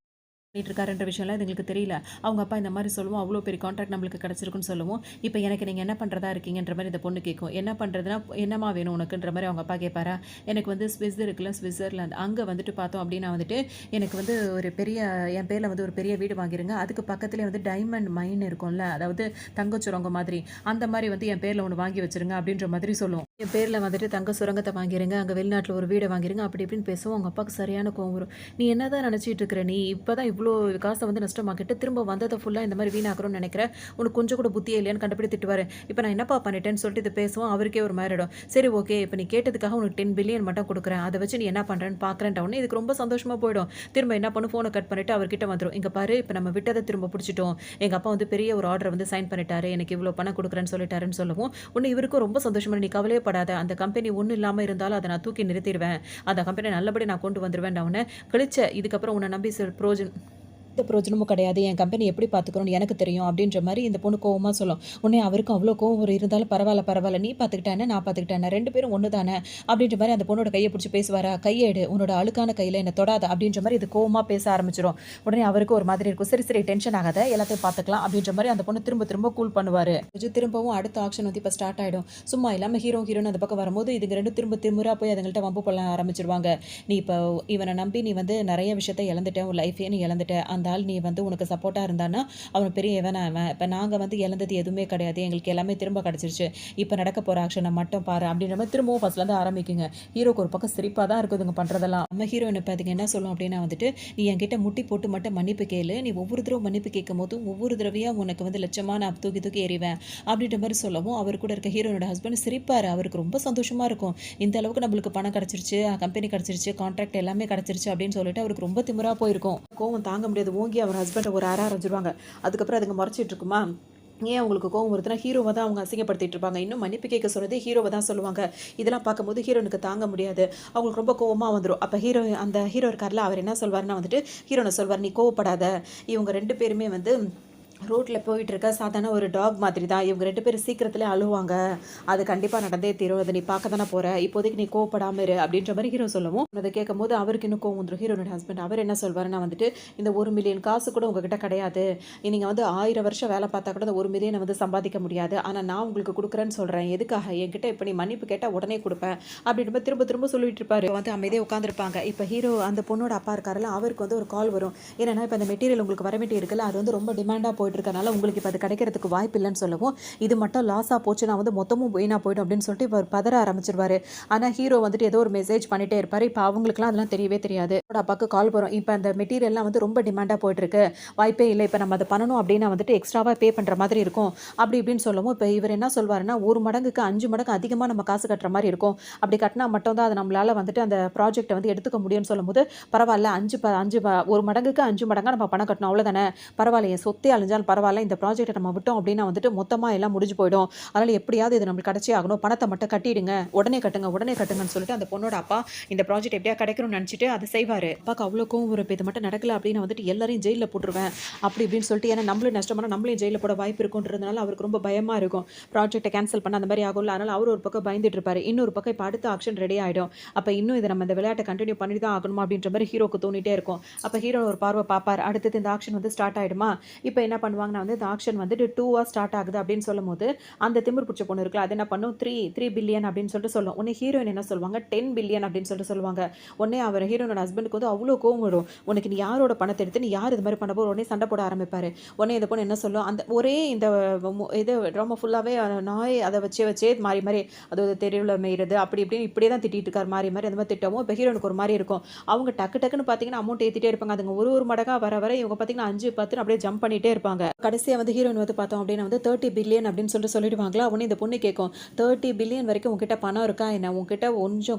பண்ணிட்டு இருக்காருன்ற விஷயம்லாம் இதுங்களுக்கு தெரியல. அவங்க அப்பா இந்த மாரி சொல்லவும், அவ்ளோ பெரிய கான்ட்ராக்ட் நம்மளுக்கு கிடைச்சிருக்குன்னு சொல்லவும், இப்ப எனக்கு நீங்க என்ன பண்றதா இருக்கீங்கன்ற மாரி இந்த பொண்ணு கேட்கும். என்ன பண்றதுன்னா, என்னம்மா வேணும் உனக்குன்ற மாரி அவங்க அப்பா கேட்பாரா? எனக்கு வந்து ஸ்விஸ் இருக்குல்ல, ஸ்விட்சர்லாந்து. அங்க வந்துட்டு பார்த்தோம் அப்படின்னா வந்துட்டு, எனக்கு வந்து ஒரு பெரிய என் பேர்ல வந்து ஒரு பெரிய வீடு வாங்கிருங்க. அதுக்கு பக்கத்திலேயே வந்து டைமண்ட் மைன் இருக்கும்ல, அதாவது தங்கச் சுரங்கம் மாதிரி. அந்த மாரி வந்து என் பேர்ல ஒண்ணு வாங்கி வச்சுருங்க அப்படின்ற மாதிரி சொல்லும். என் பேர்ல வந்துட்டு தங்க சுரங்கத்த வாங்கிருங்க. அங்க வெளிநாட்டுல ஒரு வீட வாங்கிருங்க. அப்படி இப்படின்னு பேசவும், அவங்க அப்பாவுக்கு சரியான கோவம் வரும். நீ என்னதான் நினைச்சிட்டு இருக்கிற? நீ இப்பதான் இவ்ளோ காச வந்து நஷ்டமாக்கிட்டு, திரும்ப வந்தத ஃபுல்லா இந்த மாரி வீணாக்குறோம்னு நினைக்கிற? உனக்கு கொஞ்சம் கூட புத்தியே இல்லையான்னு கண்டுபிடி திட்டுவாரு. இப்ப நான் என்னப்பா பண்ணிட்டேன்னு சொல்லிட்டு இத பேசவும், அவருக்கே ஒரு மாறிடும். சரி ஓகே, இப்ப நீ கேட்டதுக்காக உனக்கு 10 பில்லியன் மட்டும் குடுக்குறேன். அத வச்சு நீ என்ன பண்றேன்னு பார்க்குறேன்ட்ட உடனே இதுக்கு ரொம்ப சந்தோஷமா போயிடும். திரும்ப என்ன பண்ணும், ஃபோன கட் பண்ணிட்டு அவர்கிட்ட வந்துரும். இங்க பாரு, இப்ப நம்ம விட்டத திரும்ப புடிச்சுட்டோம். எங்க அப்பா வந்து பெரிய ஒரு ஆர்டர் வந்து சைன் பண்ணிட்டாரு. எனக்கு இவ்ளோ பணம் குடுக்குறேன்னு சொல்லிட்டாருன்னு சொல்லவும், உடனே இவருக்கும் ரொம்ப சந்தோஷமா நீ கவலையே படாத. அந்த கம்பெனி ஒண்ணும் இல்லாம இருந்தாலும் அத நான் தூக்கி நிறுத்திருவேன். அந்த கம்பெனிய நல்லபடியா நான் கொண்டு வந்துருவேன்ன உடனே, கழிச்ச இதுக்கப்புறம் உன்ன நம்பி எந்த பிரயோஜனமும் கிடையாது. என் கம்பெனி எப்படி பார்த்துக்கணும்னு எனக்கு தெரியும் அப்படின்ற மாரி இந்த பொண்ணு கோவமா சொல்லும். உடனே அவருக்கும் அவ்ளோ கோவம் வரும். இருந்தாலும் பரவால்ல, பரவால்ல. நீ பார்த்துக்கிட்டா என்ன, நான் பார்த்துக்கிட்டா என்ன, 2 பேரும் ஒண்ணு தானே அப்படின்ற மாரி அந்த பொண்ணோட கைய பிடிச்சு பேசுவாரா, கைய எடு, உன்னோட அழுக்கான கையில என்ன தொடாத அப்படின்ற மாரி இது கோவமா பேச ஆரம்பிச்சுரும். உடனே அவருக்கு ஒரு மாதிரி இருக்கும். சரி, சரி டென்ஷன் ஆகாத, எல்லாத்தையும் பார்த்துக்கலாம் அப்படின்ற மாரி அந்த பொண்ணு திரும்ப திரும்ப கூல் பண்ணுவாரு. திரும்பவும் அடுத்த ஆக்ஷன் வந்து இப்ப ஸ்டார்ட் ஆயிடும். சும்மா இல்லாம ஹீரோயின் அந்த பக்கம் வரும்போது இதுங்க 2 திரும்ப திமிரா போய் அதுங்கள்ட்ட வம்பு பண்ண ஆரம்பிச்சுருவாங்க. நீ இப்போ இவன நம்பி நீ வந்து நெறைய விஷயத்த இழந்துட்ட, உன் லைஃபயே நீ இழந்துட்ட. அந்த ஆள் நீ வந்து உனக்கு சப்போர்ட்டா இருந்தான்னா, அவன் பெரிய எவன் அவன். இப்ப நாங்க வந்து இழந்தது எதுவுமே கிடையாது. எங்களுக்கு எல்லாமே திரும்ப கிடைச்சிருச்சு. இப்ப நடக்க போற ஆக்ஷன மட்டும் பாரு அப்படின்ற மாரி திரும்பவும் ஃபர்ஸ்ட்லேருந்து ஆரம்பிக்குங்க. ஹீரோக்கு ஒரு பக்கம் சிரிப்பா தான் இருக்குதுங்க பண்றதெல்லாம். நம்ம ஹீரோயின் இப்ப அதுங்க என்ன சொல்லும் அப்படின்னா வந்துட்டு, "நீ என்கிட்ட முட்டி போட்டு மட்டும் மன்னிப்பு கேளு. நீ ஒவ்வொரு தடவ மன்னிப்பு கேட்கும்போதும், ஒவ்வொரு தடவையா உனக்கு வந்து லட்சமா நான் தூக்கி தூக்கி எறிவேன்." அப்படின்ற மாரி சொல்லவும், அவர் கூட இருக்க ஹீரோயினோட ஹஸ்பண்ட் சிரிப்பாரு. அவருக்கு ரொம்ப சந்தோஷமா இருக்கும். இந்த அளவுக்கு நம்மளுக்கு பணம் கிடைச்சிருச்சு, கம்பெனி கிடைச்சிருச்சு, கான்ட்ராக்ட் எல்லாமே கிடைச்சிருச்சு அப்படின்னு சொல்லிட்டு அவருக்கு ரொம்ப திமிரா போயிருக்கும். கோவம் தாங்க முடியாது. ஓங்கி அவர் ஹஸ்பண்ட ஒரு அற அரைஞ்சிருவாங்க. அதுக்கப்புறம் அதுங்க முறைச்சிட்டு இருக்குமா, ஏன் அவங்களுக்கு கோவம் வருதுன்னா, ஹீரோவ தான் அவங்க அசிங்கப்படுத்திட்டு இருப்பாங்க. இன்னும் மன்னிப்பு கேட்க சொன்னதே ஹீரோவ தான் சொல்லுவாங்க. இதெல்லாம் பார்க்கும்போது ஹீரோயினுக்கு தாங்க முடியாது. அவங்களுக்கு ரொம்ப கோவமா வந்துரும். அப்ப அந்த ஹீரோ இருக்கார்ல, அவர் என்ன சொல்வாருன்னா வந்துட்டு, ஹீரோயின சொல்வாரு, "நீ கோவப்படாத. இவங்க 2 பேருமே வந்து ரோட்ல போயிட்டுருக்க சாதாரண ஒரு டாக் மாதிரி தான். இவங்க 2 பேரும் சீக்கிரத்திலே அழுவாங்க. அது கண்டிப்பா நடந்தே தீரும். அத நீ பார்க்க தானே போற. இப்போதைக்கு நீ கோவப்படாம இரு." அப்படின்ற மாரி ஹீரோ சொல்லவும், அத கேட்கும்போது அவருக்கு இன்னும் கோவம் வந்துரும். ஹீரோனோட ஹஸ்பண்ட் அவர் என்ன சொல்வாருன்னா வந்துட்டு, "இந்த 1,000,000 காசு கூட உங்ககிட்ட கிடையாது. நீங்க வந்து 1000 வருஷம் வேலை பார்த்தா கூட இந்த 1,000,000 வந்து சம்பாதிக்க முடியாது. ஆனா நான் உங்களுக்கு குடுக்குறேன்னு சொல்றேன். எதுக்காக? என்கிட்ட இப்ப நீ மன்னிப்பு கேட்டா உடனே குடுப்பேன்." அப்படின்ற மாரி திரும்ப திரும்ப சொல்லிட்டு இருப்பாரு. வந்து அமைதியா உட்கார்ந்திருப்பாங்க. இப்ப ஹீரோ அந்த பொண்ணோட அப்பா இருக்காருல்ல, அவருக்கு வந்து ஒரு கால் வரும். என்னன்னா, இப்ப அந்த மெட்டீரியல் உங்களுக்கு வர வேண்டி இருக்குல்ல, அது வந்து ரொம்ப டிமாண்டா போயிட்டு இருக்கனால உங்களுக்கு இப்ப அது கிடைக்கிறதுக்கு வாய்ப்பு இல்லன்னு சொல்லவும், இது மட்டும் லாஸா போச்சுன்னா வந்து மொத்தமும் வீணா போயிடும் அப்படின்னு சொல்லிட்டு இவர் பதற ஆரம்பிச்சுருவாரு. ஆனா ஹீரோ வந்துட்டு ஏதோ ஒரு மெசேஜ் பண்ணிட்டே இருப்பாரு. இப்ப அவங்களுக்குலாம் அதெல்லாம் தெரியவே தெரியாது. அவரோட அப்பாக்கு கால் வரும். இப்ப அந்த மெட்டீரியல்லாம் வந்து ரொம்ப டிமாண்டா போயிட்டு இருக்கு. வாய்ப்பே இல்ல. இப்ப நம்ம அத பண்ணணும் அப்படின்னா வந்துட்டு எக்ஸ்ட்ராவா பே பண்ற மாதிரி இருக்கும். அப்படி இப்படின்னு சொல்லவும், இப்ப இவர் என்ன சொல்வாருன்னா, 1 மடங்குக்கு 5 மடங்கு அதிகமா நம்ம காசு கட்டுற மாரி இருக்கும். அப்படி கட்டினா மட்டும் தான் அது நம்மளால வந்துட்டு அந்த ப்ராஜெக்ட்ட வந்து எடுத்துக்க முடியும்னு சொல்லும்போது, பரவால்ல 5 1 மடங்குக்கு 5 மடங்கா நம்ம பணம் கட்டணும் அவ்வளோதானே. பரவால்ல என் சொத்தே அழிஞ்சாலும் பரவால்ல. இந்த ப்ராஜெக்ட்ட நம்ம விட்டோம் அப்படின்னா வந்துட்டு மொத்தமா எல்லாம் முடிஞ்சு போயிடும். அதனால எப்படியாவது இது நம்மளுக்கு கிடைச்சே ஆகணும். பணத்த மட்டும் கட்டிடுங்க. உடனே கட்டுங்க, உடனே கட்டுங்கன்னு சொல்லிட்டு அந்த பொண்ணோட அப்பா இந்த ப்ராஜெக்ட் எப்படியா கிடைக்கணும்னு நினைச்சுட்டு அத செய்வாரு. அப்பாக்கு அவ்ளோ கோவம் வரும். இப்ப இது மட்டும் நடக்கல அப்படின்னா வந்துட்டு எல்லாரையும் ஜெயில்ல போட்டுருவேன். அப்படி இப்படின்னு சொல்லிட்டு ஏன்னா நம்மளும் நஷ்டமானா நம்மளையும் ஜெயில்ல போட வாய்ப்பு இருக்குன்றதுனால அவருக்கு ரொம்ப பயமா இருக்கும். ப்ராஜெக்ட்ட கேன்சல் பண்ண அந்த மாரி ஆகும்ல. அதனால அவரு ஒரு பக்கம் பயந்துட்டு இருப்பாரு. இன்னொரு பக்கம் இப்ப அடுத்த ஆக்ஷன் ரெடி ஆயிடும். அப்ப இன்னும் இத நம்ம இந்த விளையாட்ட கன்டின்யூ பண்ணி தான் ஆகணுமா அப்படின்ற மாரி ஹீரோக்கு தோணிட்டே இருக்கும். அப்ப ஹீரோ ஒரு பார்வை பார்ப்பார். அடுத்தது இந்த ஆக்ஷன் வந்து ஸ்டார்ட் ஆயிடுமா? இப்ப என்ன பண்ணுவாங்கன்னா வந்து இந்த ஆக்ஷன் வந்துட்டு 2வா ஸ்டார்ட் ஆகுது அப்படின்னு சொல்லும்போது, அந்த திமிர் பிடிச்ச பொண்ணு இருக்குல்ல, அது என்ன பண்ணும் 3 பில்லியன் அப்படின்னு சொல்லிட்டு சொல்லும். உடனே ஹீரோயின் என்ன சொல்லுவாங்க 10 பில்லியன் அப்படின்னு சொல்லிட்டு சொல்லுவாங்க. உடனே அவர் ஹீரோனோட ஹஸ்பண்டுக்கு வந்து அவ்ளோ கோவம் வரும். உனக்கு நீ யாரோட பணத்த எடுத்து நீ யார் இது மாரி பண்ண போற? உடனே சண்டை போட ஆரம்பிப்பாரு. உடனே இந்த பொண்ணு என்ன சொல்லும், அந்த ஒரே இந்த இது ட்ராமா ஃபுல்லாவே நாய் அத வச்சே மாறி மாறி அதாவது தெருவுல மேய்றது அப்படி இப்படின்னு இப்படியே தான் திட்டிட்டு இருக்காரு மாறி மாறி அந்த மாரி திட்டவும் இப்ப ஹீரோனுக்கு ஒரு மாரி இருக்கும். அவங்க டக்குன்னு பார்த்தீங்கன்னா அமௌண்ட் ஏத்திட்டே இருப்பாங்க. அதுங்க ஒரு மடங்கா வர இவங்க பார்த்தீங்கன்னா 5, 10ன்னு அப்படியே ஜம்ப் பண்ணிட்டே இருப்பாங்க. கடைசியா வந்து ஹீரோயின் வந்து பார்த்தோம் அப்படின்னா வந்து 30 பில்லியன் அப்படின்னு சொல்லிட்டு சொல்லிடுவாங்களா. உடனே இந்த பொண்ணு கேட்கும் 30 பில்லியன் வரைக்கும் உன்கிட்ட பணம் இருக்கா என்ன? உன்கிட்ட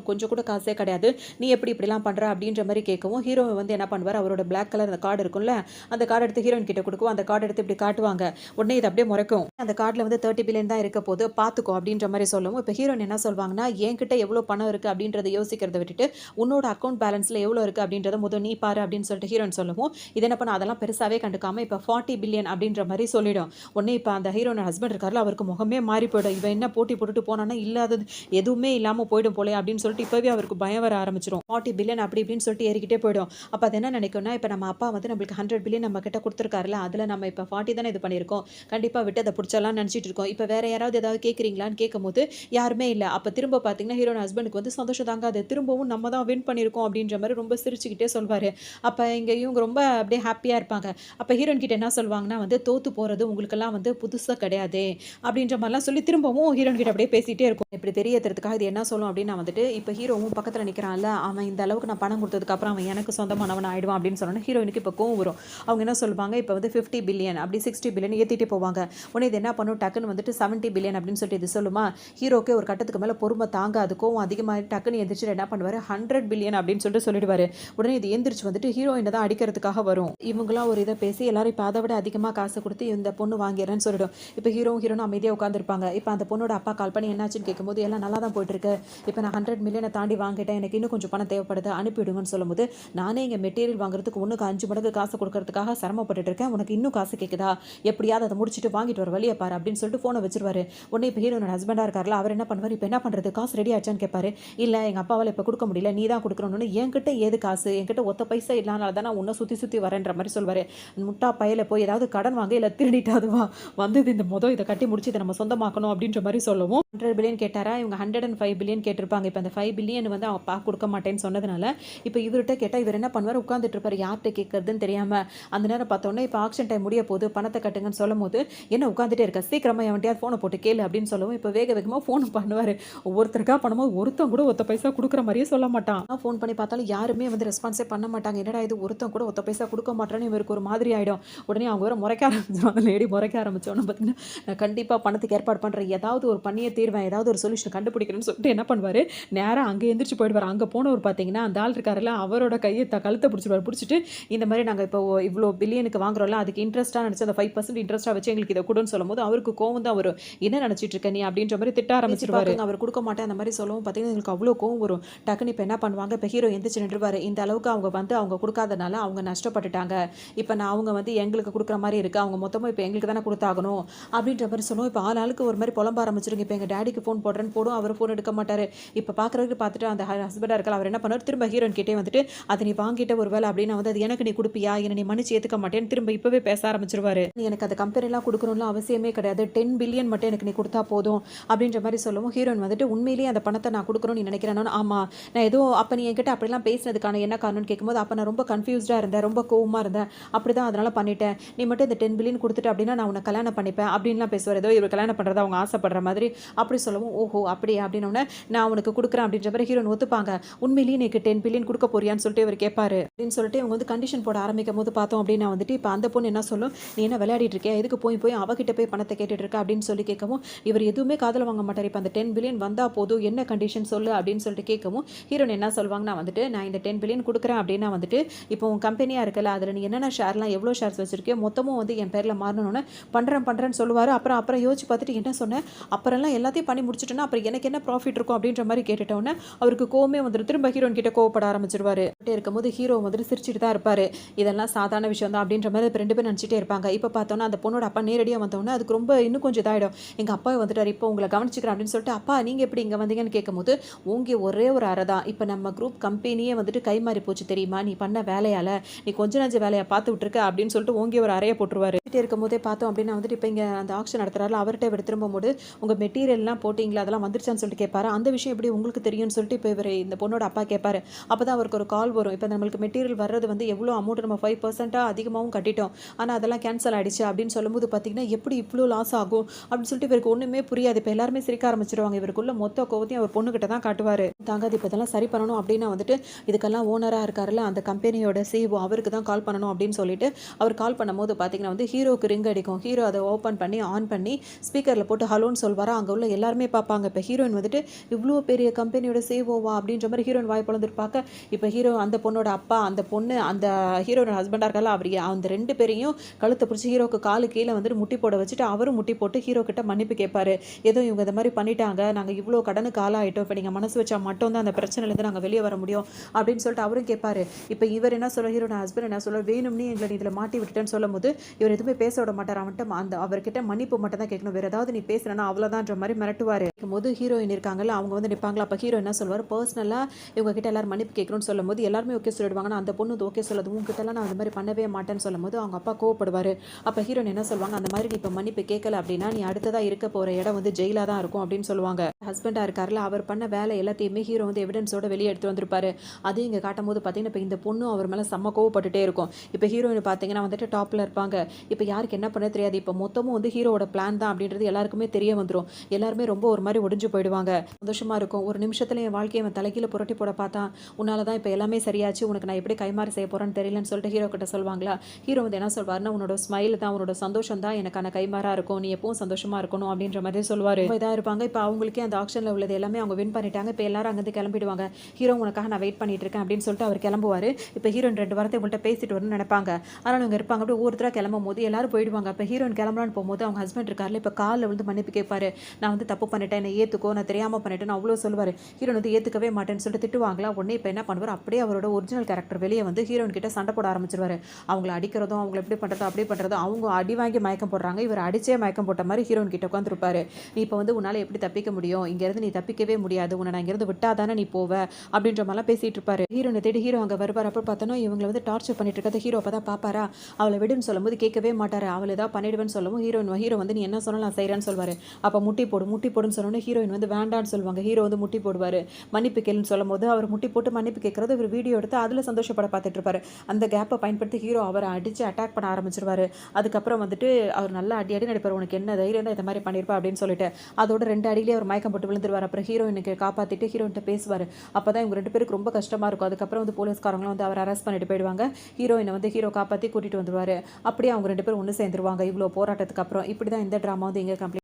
கொஞ்சம் கூட காசே கிடையாது. நீ எப்படி இப்படிலாம் பண்ற? அப்படின்ற மாரி கேட்கவும் ஹீரோ வந்து என்ன பண்ணுவாரு, அவரோட பிளாக் கலர் அந்த கார்டு இருக்கும்ல, அந்த கார்டு எடுத்து ஹீரோயின் கிட்ட குடுக்கவும், அந்த கார்டு எடுத்து இப்படி காட்டுவாங்க. உடனே இது அப்படியே முறைக்கும். அந்த கார்டுல வந்து 30 பில்லியன் தான் இருக்க போது பார்த்துக்கோ அப்படின்ற மாரி சொல்லவும், இப்ப ஹீரோயின் என்ன சொல்வாங்கன்னா, என்கிட்ட எவ்வளோ பணம் இருக்கு அப்படின்றத யோசிக்கிறத விட்டுட்டு, உன்னோட அக்கவுண்ட் பேலன்ஸ்ல எவ்வளோ இருக்கு அப்படின்றத நீ பாரு அப்படின்னு சொல்லிட்டு ஹீரோயின் சொல்லவும், இது என்ன பண்ண அதெல்லாம் பெருசாவே கண்டுக்காம இப்ப 40 பில்லியன் அப்படின்ற மாரி சொல்லிடும். உடனே இப்ப அந்த ஹீரோனோட ஹஸ்பண்ட் இருக்கார்ல, அவருக்கு முகமே மாறி போயிடும். இவன் என்ன போட்டி போட்டுட்டு போனான்னா, இல்லாதது எதுவுமே இல்லாம போயிடும் போலயே அப்படின்னு சொல்லிட்டு இப்பவே அவருக்கு பயம் வர ஆரம்பிச்சுரும். 40 பில்லியன் அப்படி இப்படின்னு சொல்லிட்டு ஏறிக்கிட்டே போயிடும். அப்ப அது என்ன நினைக்கும்னா, இப்ப நம்ம அப்பா வந்து நம்மளுக்கு 100 பில்லியன் நம்ம கிட்ட குடுத்துருக்காருல்ல, அதுல நம்ம இப்ப 40 தானே இது பண்ணியிருக்கோம். கண்டிப்பா விட்டு அத புடிச்சிடலாம்னு நினைச்சிட்டு இருக்கோம். இப்ப வேற யாராவது ஏதாவது கேட்கிறீங்களான்னு கேட்கும்போது, யாருமே இல்ல. அப்ப திரும்ப பார்த்தீங்கன்னா, ஹீரோயின் ஹஸ்பண்டுக்கு வந்து சந்தோஷம் தாங்காது. திரும்பவும் நம்ம தான் வின் பண்ணியிருக்கோம் அப்படின்ற மாரி ரொம்ப சிரிச்சுக்கிட்டே சொல்வாரு. அப்ப இங்க இவங்க ரொம்ப அப்படியே ஹேப்பியா இருப்பாங்க. அப்ப ஹீரோயின் கிட்ட என்ன சொல்வாங்கன்னா வந்து, "தோத்து போறது உங்களுக்கெல்லாம் வந்து புதுசா கிடையாதே." அப்படின்ற மாரிலாம் சொல்லி திரும்பவும் ஹீரோயின் கிட்ட அப்படியே பேசிட்டே இருக்கும். இப்படி தெரிய ஏத்துறதுக்காக இது என்ன சொல்லும் அப்படின்னா வந்துட்டு, இப்ப ஹீரோவும் பக்கத்துல நிக்கிறான்ல, அவன் இந்த அளவுக்கு நான் பணம் குடுத்ததுக்கு அப்புறம் அவன் எனக்கு சொந்தமானவன் ஆயிடுவான் அப்படின்னு சொன்னோனே ஹீரோயினுக்கு இப்ப கோவம் வரும். அவங்க என்ன சொல்லுவாங்க, இப்ப வந்து 50 பில்லியன் அப்படி 60 பில்லியன் ஏத்திட்டே போவாங்க. உடனே இது என்ன பண்ணும், டக்குன்னு வந்துட்டு 70 பில்லியன் அப்படின்னு சொல்லிட்டு இது சொல்லுமா, ஹீரோக்கே ஒரு கட்டத்துக்கு மேல பொறுமை தாங்காது. கோவம் அதிகமாகி டக்குன்னு எந்திரிச்சு என்ன பண்ணுவாரு, 100 பில்லியன் அப்படின்னு சொல்லிட்டு சொல்லிடுவாரு. உடனே இது எந்திரிச்சு வந்துட்டு ஹீரோயின தான் அடிக்கிறதுக்காக வரும். இவங்களாம் ஒரு இத பேசி எல்லாரும் இப்ப அத விட அதிகமா அதிகமாக காசு கொடுத்து இந்த பொண்ணு வாங்கிறேன்னு சொல்லிடும். இப்போ ஹீரோனும் அமைதியாக உட்காந்துருப்பாங்க. இப்போ அந்த பொண்ணோட அப்பா கால் பண்ணி என்னாச்சுன்னு கேட்கும்போது எல்லாம் நல்லா தான் போயிட்டுருக்கு, இப்போ நான் 100 மில்லியனை தாண்டி வாங்கிட்டேன், எனக்கு இன்னும் கொஞ்சம் பணம் தேவைப்படுது, அனுப்பிவிடுங்கன்னு சொல்லும்போது நானே இங்கே மெட்டீரியல் வாங்குறதுக்கு 1க்கு 5 மடங்கு காசு கொடுக்கறதுக்காக சிரமப்பட்டுட்டு இருக்கேன், உனக்கு இன்னும் காசு கேட்குதா, எப்படியாவது அதை முடிச்சுட்டு வாங்கிட்டு வர வழியை பாரு அப்படின்னு சொல்லிட்டு ஃபோனை வச்சிருவாரு. உடனே இப்போ ஹீரோனோட ஹஸ்பண்டாக இருக்கார்ல, அவர் என்ன பண்ணுவார், இப்போ என்ன பண்ணுறது, காசு ரெடி ஆச்சான்னு கேட்பாரு. இல்லை எங்கள் அப்பாவால் இப்போ கொடுக்க முடியல, நீ தான் கொடுக்கணும்னு. என்கிட்ட ஏது காசு, என்கிட்ட ஒத்த பைசா இல்லாதனால தான் நான் உன்னை சுற்றி வரேன்ற மாதிரி சொல்வார். முட்டா பையில போய் ஏதாவது கடன் வாங்க, இல்லை திருடிட்டாது வந்தது இந்த இதை கட்டி முடிச்சு இதை நம்ம சொந்தமாக்கணும் அப்படின்ற மாதிரி சொல்லவும் 100 பில்லியன் கேட்டாரா, இவங்க 105 பில்லியன் கேட்டிருப்பாங்க. இப்போ அந்த 5 பில்லியன் வந்து அவன் கொடுக்க மாட்டேன்னு சொன்னதுனால இப்போ இவர்கிட்ட கேட்டால் இவர் என்ன பண்ணுவார், உட்காந்துட்டு இருப்பார், யார்கிட்ட கேட்கறதுன்னு தெரியாமல். அந்த நேரம் பார்த்தோன்னே இப்போ ஆக்ஷன் டைம் முடிய போது, பணத்தை கட்டுங்கன்னு சொல்லும் போது என்ன உட்காந்துட்டே இருக்க, சீக்கிரமாக எவன்ட்டையாவது ஃபோனை போட்டு கேளு அப்படின்னு சொல்லவும் இப்போ வேகமாக ஃபோன் பண்ணுவார். ஒவ்வொருத்தருக்காக பண்ணும்போது ஒருத்தன் கூட ஒத்த பைசா கொடுக்குற மாதிரியே சொல்ல மாட்டான். ஃபோன் பண்ணி பார்த்தாலும் யாருமே வந்து ரெஸ்பான்ஸே பண்ண மாட்டாங்க. என்னடா இது, ஒருத்தன் கூட ஒத்த பைசா கொடுக்க மாட்டேன்னு இவருக்கு ஒரு மாதிரி ஆகிடும். உடனே அவங்க வேறு முறைக்க ஆரம்பிச்சிடும். அந்த லேடி முறைக்க ஆரம்பிச்சோன்னு பார்த்தீங்கன்னா, நான் கண்டிப்பாக பணத்துக்கு ஏற்பாடு பண்ணுறேன், ஏதாவது ஒரு பண்ணியே தீர்வேன், ஏதாவது ஒரு சொல்யூஷன் கண்டுபிடிக்கிறேன்னு சொல்லிட்டு என்ன பண்ணுவார், நேராக அங்கே எந்திரிச்சு போயிடுவார். அங்கே போனவர் பார்த்தீங்கன்னா அந்த ஆள் இருக்காருல்ல, அவரோட கையை கழுத்தை பிடிச்சிடுவார். பிடிச்சிட்டு இந்த மாதிரி நாங்கள் இப்போ இவ்வளோ பில்லியனுக்கு வாங்குறோம்ல, அதுக்கு இன்ட்ரெஸ்ட்டாக நினச்சி அந்த 5% இன்ட்ரெஸ்ட்டாக வச்சு எங்களுக்கு இதை கொடுன்னு சொல்லும் போது அவருக்கு கோவம் தான் வரும். என்ன நினச்சிட்டு இருக்க நீ அப்படின்ற மாதிரி திட்ட ஆரம்பிச்சிருவாரு. அவர் கொடுக்க மாட்டேன் அந்த மாதிரி சொல்லவும் பார்த்தீங்கன்னா எங்களுக்கு அவ்வளோ கோவம் வரும். டக்குன்னு இப்போ என்ன பண்ணுவாங்க, இப்போ ஹீரோ எந்திரிச்சு நின்றுவார். இந்த அளவுக்கு அவங்க கொடுக்காதனால அவங்க நஷ்டப்பட்டுட்டாங்க, இப்போ நான் அவங்க வந்து எங்களுக்கு கொடுக்குற மாதிரி இருக்குது, அவங்க மொத்தமாக இப்போ எங்களுக்கு தானே கொடுத்தாகணும் அப்படின்ற மாதிரி சொல்லுவோம். இப்போ ஆளுக்கு ஒரு மாதிரி புலம்ப ஆரம்பிச்சிருங்க. இப்போ எங்கள் டேடிக்கு ஃபோன் போடுறேன்னு போடும், அவர் ஃபோன் எடுக்க மாட்டார். இப்போ பார்க்குறதுக்கு பார்த்துட்டு அந்த ஹஸ்பண்டாக இருக்கலாம், அவர் என்ன பண்ணுவார், திரும்ப ஹீரோயின் கிட்டே வந்துட்டு அதை நீ வாங்கிட்ட ஒரு வேலை அப்படின்னு வந்து அது எனக்கு நீ கொடுப்பியா, என்னை நீ மன்னிச்சு ஏற்றுக்க மாட்டேன்னு திரும்ப இப்போவே பேச ஆரம்பிச்சிருவாரு. நீ எனக்கு அந்த கம்பெனிலாம் கொடுக்கணும்னு அவசியமே கிடையாது, 10 பில்லியன் மட்டும் எனக்கு நீ கொடுத்தா போதும் அப்படின்ற மாதிரி சொல்லுவோம். ஹீரோயின் வந்துட்டு உண்மையிலேயே அந்த பணத்தை நான் கொடுக்கணும்னு நீ நினைக்கிறேன்னா, ஆமாம் நான் ஏதோ அப்போ நீ என்கிட்ட அப்படிலாம் பேசினதுக்கான என்ன காரணம்னு கேட்கும்போது அப்போ நான் ரொம்ப கன்ஃபியூஸ்டாக இருந்தேன், ரொம்ப கோவமாக இருந்தேன், அப்படி தான் அதனால் பண்ணிட்டேன், நீ மட்டும் இந்த 10 பில்லியன் கொடுத்துட்டு அப்படின்னா நான் உன்னை கல்யாணம் பண்ணிப்பேன் அப்படின்லாம் பேசுவார். ஏதோ இவர் கல்யாணம் பண்ணுறதா அவங்க ஆசைப்படுற மாதிரி அப்படி சொல்லவும், ஓஹோ அப்படியே அப்படின்னோடனே நான் உனக்கு கொடுக்குறேன் அப்படின்ற மாதிரி ஹீரோன் ஒத்துப்பாங்க. உண்மையிலேயே எனக்கு 10 பில்லியன் கொடுக்க போறியான்னு சொல்லிட்டு இவர் கேட்பாரு. அப்படின்னு சொல்லிட்டு இவங்க வந்து கண்டிஷன் போட ஆரம்பிக்கும் போது பார்த்தோம் அப்படின்னா வந்துட்டு இப்போ அந்த பொண்ணு என்ன சொல்லும், நீ என்ன விளையாடிட்டு இருக்கே, எதுக்கு போய் அவகிட்ட போய் பணத்தை கேட்டுட்டு இருக்க அப்படின்னு சொல்லி கேட்கவும் இவர் எதுவுமே காதல வாங்க மாட்டார். இப்போ அந்த 10 பில்லியன் வந்தால் போதும், என்ன கண்டிஷன் சொல்லு அப்படின்னு சொல்லிட்டு கேட்கவும் ஹீரோன் என்ன சொல்லுவாங்கன்னா வந்துட்டு நான் இந்த 10 பில்லியன் கொடுக்குறேன் அப்படின்னா வந்துட்டு இப்போ உன் கம்பெனியாக இருக்கல, அதில் நீ என்னென்ன ஷேர்லாம் எவ்வளோ ஷேர்ஸ் வச்சிருக்கே மொத்தமும் வந்து என் பேரில் மாறணும்னு பண்ணுறேன்னு சொல்லுவார். அப்புறம் யோசிச்சு பார்த்துட்டு என்ன சொன்னேன், அப்புறம்லாம் எல்லாத்தையும் பண்ணி முடிச்சுட்டேன்னா அப்புறம் எனக்கு என்ன ப்ராஃபிட் இருக்கும் அப்படின்ற மாதிரி கேட்டுட்டோன்னே அவருக்கு கோவமே வந்துட்டு திரும்ப ஹீரோன் கிட்ட கோவப்பட ஆரம்பிச்சிருவாரு. இருக்கும்போது ஹீரோ வந்துட்டு சிரிச்சுட்டு தான் இருப்பாரு. இதெல்லாம் சாதாரண விஷயம் தான் அப்படின்ற மாதிரி இப்போ 2 பேர் நினச்சிட்டே இருப்பாங்க. இப்போ பார்த்தோன்னா அந்த பொண்ணோட அப்பா நேரடியாக வந்தோன்னே அதுக்கு ரொம்ப இன்னும் கொஞ்சம் இதாகிடும். எங்கள் அப்பா வந்துட்டார், இப்போ உங்களை கவனிச்சிக்கிறேன் அப்படின்னு சொல்லிட்டு, அப்பா நீங்கள் எப்படி இங்கே வந்தீங்கன்னு கேட்கும்போது ஓங்கி ஒரே ஒரு அறை தான், இப்போ நம்ம குரூப் கம்பெனியே வந்துட்டு கை மாறி போச்சு தெரியுமா, நீ பண்ண வேலையால் நீ கொஞ்ச நஞ்ச வேலையை பார்த்து விட்டுருக்க அப்படின்னு சொல்லிட்டு ஓங்கி ஒரு அறையை போட்டுருவாரு. இருக்கும் போதே பார்த்தோம் அப்படின்னா வந்துட்டு இப்போ இங்கே அந்த ஆக்ஷன் நடத்துறாரு, அவர்கிட்ட இவர் திரும்பும்போது உங்கள் மெட்டீரியல்லாம் போட்டிங்களா அதெல்லாம் வந்துருச்சான்னு சொல்லிட்டு கேட்பாரு. அந்த விஷயம் எப்படி உங்களுக்கு தெரியும்னு சொல்லிட்டு இப்போ இவர் இந்த பொண்ணோட அப்பா கேட்பாரு. அப்போ தான் அவருக்கு ஒரு கால் வரும், இப்போ நம்மளுக்கு மெட்டீரியல் வர்றது வந்து எவ்வளோ அமௌண்ட் நம்ம 5% அதிகமாகவும் கட்டிட்டோம், ஆனால் அதெல்லாம் கேன்சல் ஆகிடுச்சு அப்படின்னு சொல்லும்போது பார்த்தீங்கன்னா எப்படி இவ்வளோ லாஸ் ஆகும் அப்படின்னு சொல்லிட்டு இவருக்கு ஒன்றுமே புரியாது. இப்போ எல்லாருமே சிரிக்க ஆரம்பிச்சிருவாங்க. இவருக்குள்ள மொத்த கோவத்தையும் அவர் பொண்ணுகிட்ட தான் காட்டுவார். தாங்காது இப்போ இதெல்லாம் சரி பண்ணணும் அப்படின்னா வந்துட்டு இதுக்கெல்லாம் ஓனராக இருக்காருல்ல அந்த கம்பெனியோட சிஇஓ அவருக்கு தான் கால் பண்ணணும் அப்படின்னு சொல்லிட்டு அவர் கால் பண்ணும்போது பார்த்தீங்கன்னா வந்து ஹீரோக்கு ரிங் அடிக்கும். ஹீரோ அதை ஓப்பன் பண்ணி ஆன் பண்ணி ஸ்பீக்கரில் போட்டு ஹலோன்னு சொல்வாரா. அங்கே உள்ள எல்லாருமே பார்ப்பாங்க. இப்போ ஹீரோயின் வந்துட்டு இவ்வளோ பெரிய கம்பெனியோட சிஇஓவா அப்படின்ற மாதிரி ஹீரோயின் வாய் பொழந்துட்டு பார்க்க இப்போ ஹீரோ அந்த பொண்ணோட அப்பா அந்த பொண்ணு அந்த ஹீரோட ஹஸ்பண்டாக இருக்கால அவர் அந்த 2 பேரையும் கழுத்தை பிடிச்சி ஹீரோக்கு காலு கீழே வந்துட்டு முட்டி போட வச்சுட்டு அவரும் முட்டி போட்டு ஹீரோ கிட்ட மன்னிப்பு கேட்பாரு. ஏதோ இவங்க இந்த மாதிரி பண்ணிட்டாங்க, நாங்கள் இவ்வளோ கடனுக்கு ஆளாயிட்டோம், இப்போ நீங்கள் மனசு வச்சா மட்டும் தான் அந்த பிரச்சனையிலேருந்து நாங்கள் வெளியே வர முடியும் அப்படின்னு சொல்லிட்டு அவரும் கேட்பாரு. இப்போ இவர் என்ன சொல்ல, ஹீரோட ஹஸ்பண்ட் என்ன சொல்ல, வேணும்னு எங்களை இதில் மாட்டி விட்டுட்டேன்னு சொல்லும் போது இவர் எதுவுமே பேச விட மாட்டார். அவன்கிட்ட அந்த அவர்கிட்ட மன்னிப்பு மட்டும் தான் கேட்கணும், வேறு ஏதாவது நீ பேசுறேன்னா அவ்வளோதான்ற மாதிரி மிரட்டுவார். போது ஹீரோயின் இருக்காங்கல்ல அவங்க வந்து நிற்பாங்களா. அப்போ ஹீரோ என்ன சொல்வார், பர்சனலாக இவங்க கிட்ட எல்லாரும் மன்னிப்பு கேட்கணும்னு சொல்லும் போது எல்லாருமே ஓகே சொல்லிடுவாங்க. அந்த பொண்ணு ஓகே சொல்லாது, உங்ககிட்டலாம் நான் அந்த மாதிரி பண்ணவே மாட்டேன்னு சொல்லும் போது அவங்க அப்பா கோவப்படுவார். அப்போ ஹீரோயின் என்ன சொல்லுவாங்க, அந்த மாதிரி நீ இப்போ மன்னிப்பு கேட்கல அப்படின்னா நீ அடுத்ததாக இருக்க போகிற இடம் வந்து ஜெயிலாக தான் இருக்கும் அப்படின்னு சொல்லுவாங்க. ஹஸ்பண்டாக இருக்காருல அவர் பண்ண வேலை எல்லாத்தையுமே ஹீரோ வந்து எவிடன்ஸோட வெளியே எடுத்து வந்திருப்பாரு. அதையும் இங்கே காட்டும் போது பார்த்தீங்கன்னா இப்போ இந்த பொண்ணு அவர் மேலே செம்ம கோவப்பட்டுட்டே இருக்கும். இப்போ ஹீரோயின் பார்த்தீங்கன்னா வந்துட்டு டாப்பில் இருப்பாங்க. இப்போ யாருக்கு என்ன பண்ண தெரியாது. இப்போ மொத்தமும் வந்து ஹீரோட பிளான் தான் அப்படின்றது எல்லாருக்குமே தெரிய வந்துடும். எல்லாருமே ரொம்ப ஒரு மாதிரி ஒடிஞ்சு போயிடுவாங்க. சந்தோஷமாக இருக்கும். ஒரு நிமிஷத்தில் என் வாழ்க்கையை அவன் தலைக்கீழ புரட்டி போட பார்த்தா, உன்னால தான் இப்போ எல்லாமே சரியாச்சு, உனக்கு நான் எப்படி கைமாறு செய்ய போகிறேன்னு தெரியலன்னு சொல்லிட்டு ஹீரோ கிட்ட சொல்லுவாங்களா. ஹீரோ வந்து என்ன சொல்வார்னா, உன்னோட ஸ்மைல் தான் உன்னோட சந்தோஷம் தான் எனக்கான கைமாறாக இருக்கும், நீ எப்பவும் சந்தோஷமாக இருக்கணும் அப்படின்ற மாதிரி சொல்லுவார். இதாக இருப்பாங்க. இப்போ அவங்களுக்கே அந்த ஆக்ஷனில் உள்ளது எல்லாமே அவங்க வின் பண்ணிட்டாங்க. இப்போ எல்லாரும் அங்கேருந்து கிளம்பிடுவாங்க. ஹீரோ உனக்காக நான் வெயிட் பண்ணிட்டு இருக்கேன் அப்படின்னு சொல்லிட்டு அவர் கிளம்புவார். இப்போ ஹீரோயின் 2 வாரத்தை உங்கள்கிட்ட பேசிட்டு வரணும்னு நினைப்பாங்க. ஆனால் அவங்க இருப்பாங்க. அப்படியே ஒருத்தராக கிளம்பும்போது எல்லாரும் போயிடுவாங்க. அப்போ ஹீரோயின் கிளம்பலான்னு போகும்போது அவங்க ஹஸ்பண்ட் இருக்கார்ல, இப்போ காலில் விழுந்து மன்னிப்பு கேட்பாரு. நான் வந்து தப்பு பண்ணிட்டேன், என்னை ஏற்றுக்கோ, நான் தெரியாமல் பண்ணிட்டேன்னு அவ்வளோ சொல்லுவார். ஹீரோயின் வந்து ஏற்றுக்கவே மாட்டேன்னு சொல்லிட்டு திட்டுவாங்களா. உடனே இப்போ என்ன பண்ணுவார், அப்படியே அவரோட ஒரிஜினல் கேரக்டர் வெளியே வந்து ஹீரோயின் கிட்ட சண்டை போட ஆரம்பிச்சிருவாரு. அவங்கள அடிக்கிறதும் அவங்கள எப்படி பண்ணுறதோ அப்படி பண்ணுறதும், அவங்க அடி வாங்கி மயக்கம் போடுறாங்க, இவர் அடிச்சே மயக்கம் போட்ட மாதிரி ஹீரோயின் கிட்ட உட்காந்துருப்பாரு. நீ இப்போ வந்து உன்னால் எப்படி தப்பிக்க முடியும், இங்கேருந்து நீ தப்பிக்கவே முடியாது, உன்னை நான் இங்கேருந்து விட்டா தானே நீ போவ அப்படின்ற மாதிரிலாம் பேசிகிட்டு இருப்பாரு. ஹீரோனை தேடி ஹீரோ அங்கே வருவார். அப்போ பார்த்தோன்னா இவங்களை வந்து டார்ச்சர் பண்ணிட்டு இருக்கிறத ஹீரோ அப்போ தான் பார்ப்பாரா. அவளை விடுன்னு சொல்லும்போது கேட்கவே மாட்டார். அவள் ஏதாவது பண்ணிடுவேன்னு சொல்லவும் ஹீரோ வந்து நீ என்ன சொன்னாலும் நான் செய்கிறேன்னு சொல்வார். அப்போ முட்டி போடுன்னு சொன்னோன்னே ஹீரோயின் வந்து வேண்டான்னு சொல்லுவாங்க. ஹீரோ வந்து முட்டி போடுவார். மன்னிப்பு கேளுன்னு சொல்லும் போது அவர் முட்டி போட்டு மன்னிப்பு கேட்கறது ஒரு வீடியோ எடுத்து அதில் சந்தோஷப்பட பார்த்துட்டு இருப்பாரு. அந்த கேப்பை பயன்படுத்தி ஹீரோ அவரை அடித்து அட்டாக் பண்ண ஆரம்பிச்சிருவாரு. அதுக்கப்புறம் வந்துட்டு அவர் நல்லா அடி அடி நடிப்பார். உனக்கு என்ன தைரியம் தான் இந்த மாதிரி பண்ணியிருப்பா அப்படின்னு சொல்லிட்டு அதோட 2 அடியிலே அவர் மயக்கம் போட்டு விழுந்துருவார். அப்புறம் ஹீரோயினுக்கு காப்பாற்றிட்டு ஹீரோயின்ட்ட பேசுவார். அப்போ தான் இவங்க 2 பேருக்கு ரொம்ப கஷ்டமாக இருக்கும். அதுக்கப்புறம் வந்து போலீஸ்காரங்களும் வந்து அவர் அரெஸ்ட் பண்ணிட்டு போயிடுவாங்க. ஹீரோயினை வந்து ஹீரோ காப்பாற்றி கூட்டிகிட்டு வந்துருவார். அப்படியே அவங்க 2 பேரும் ஒன்று சேர்ந்துருவாங்க. இவ்வளோ போராட்டத்துக்கு அப்புறம் இப்படி தான் இந்த ட்ராமா வந்து இங்கே கம்ப்ளீட்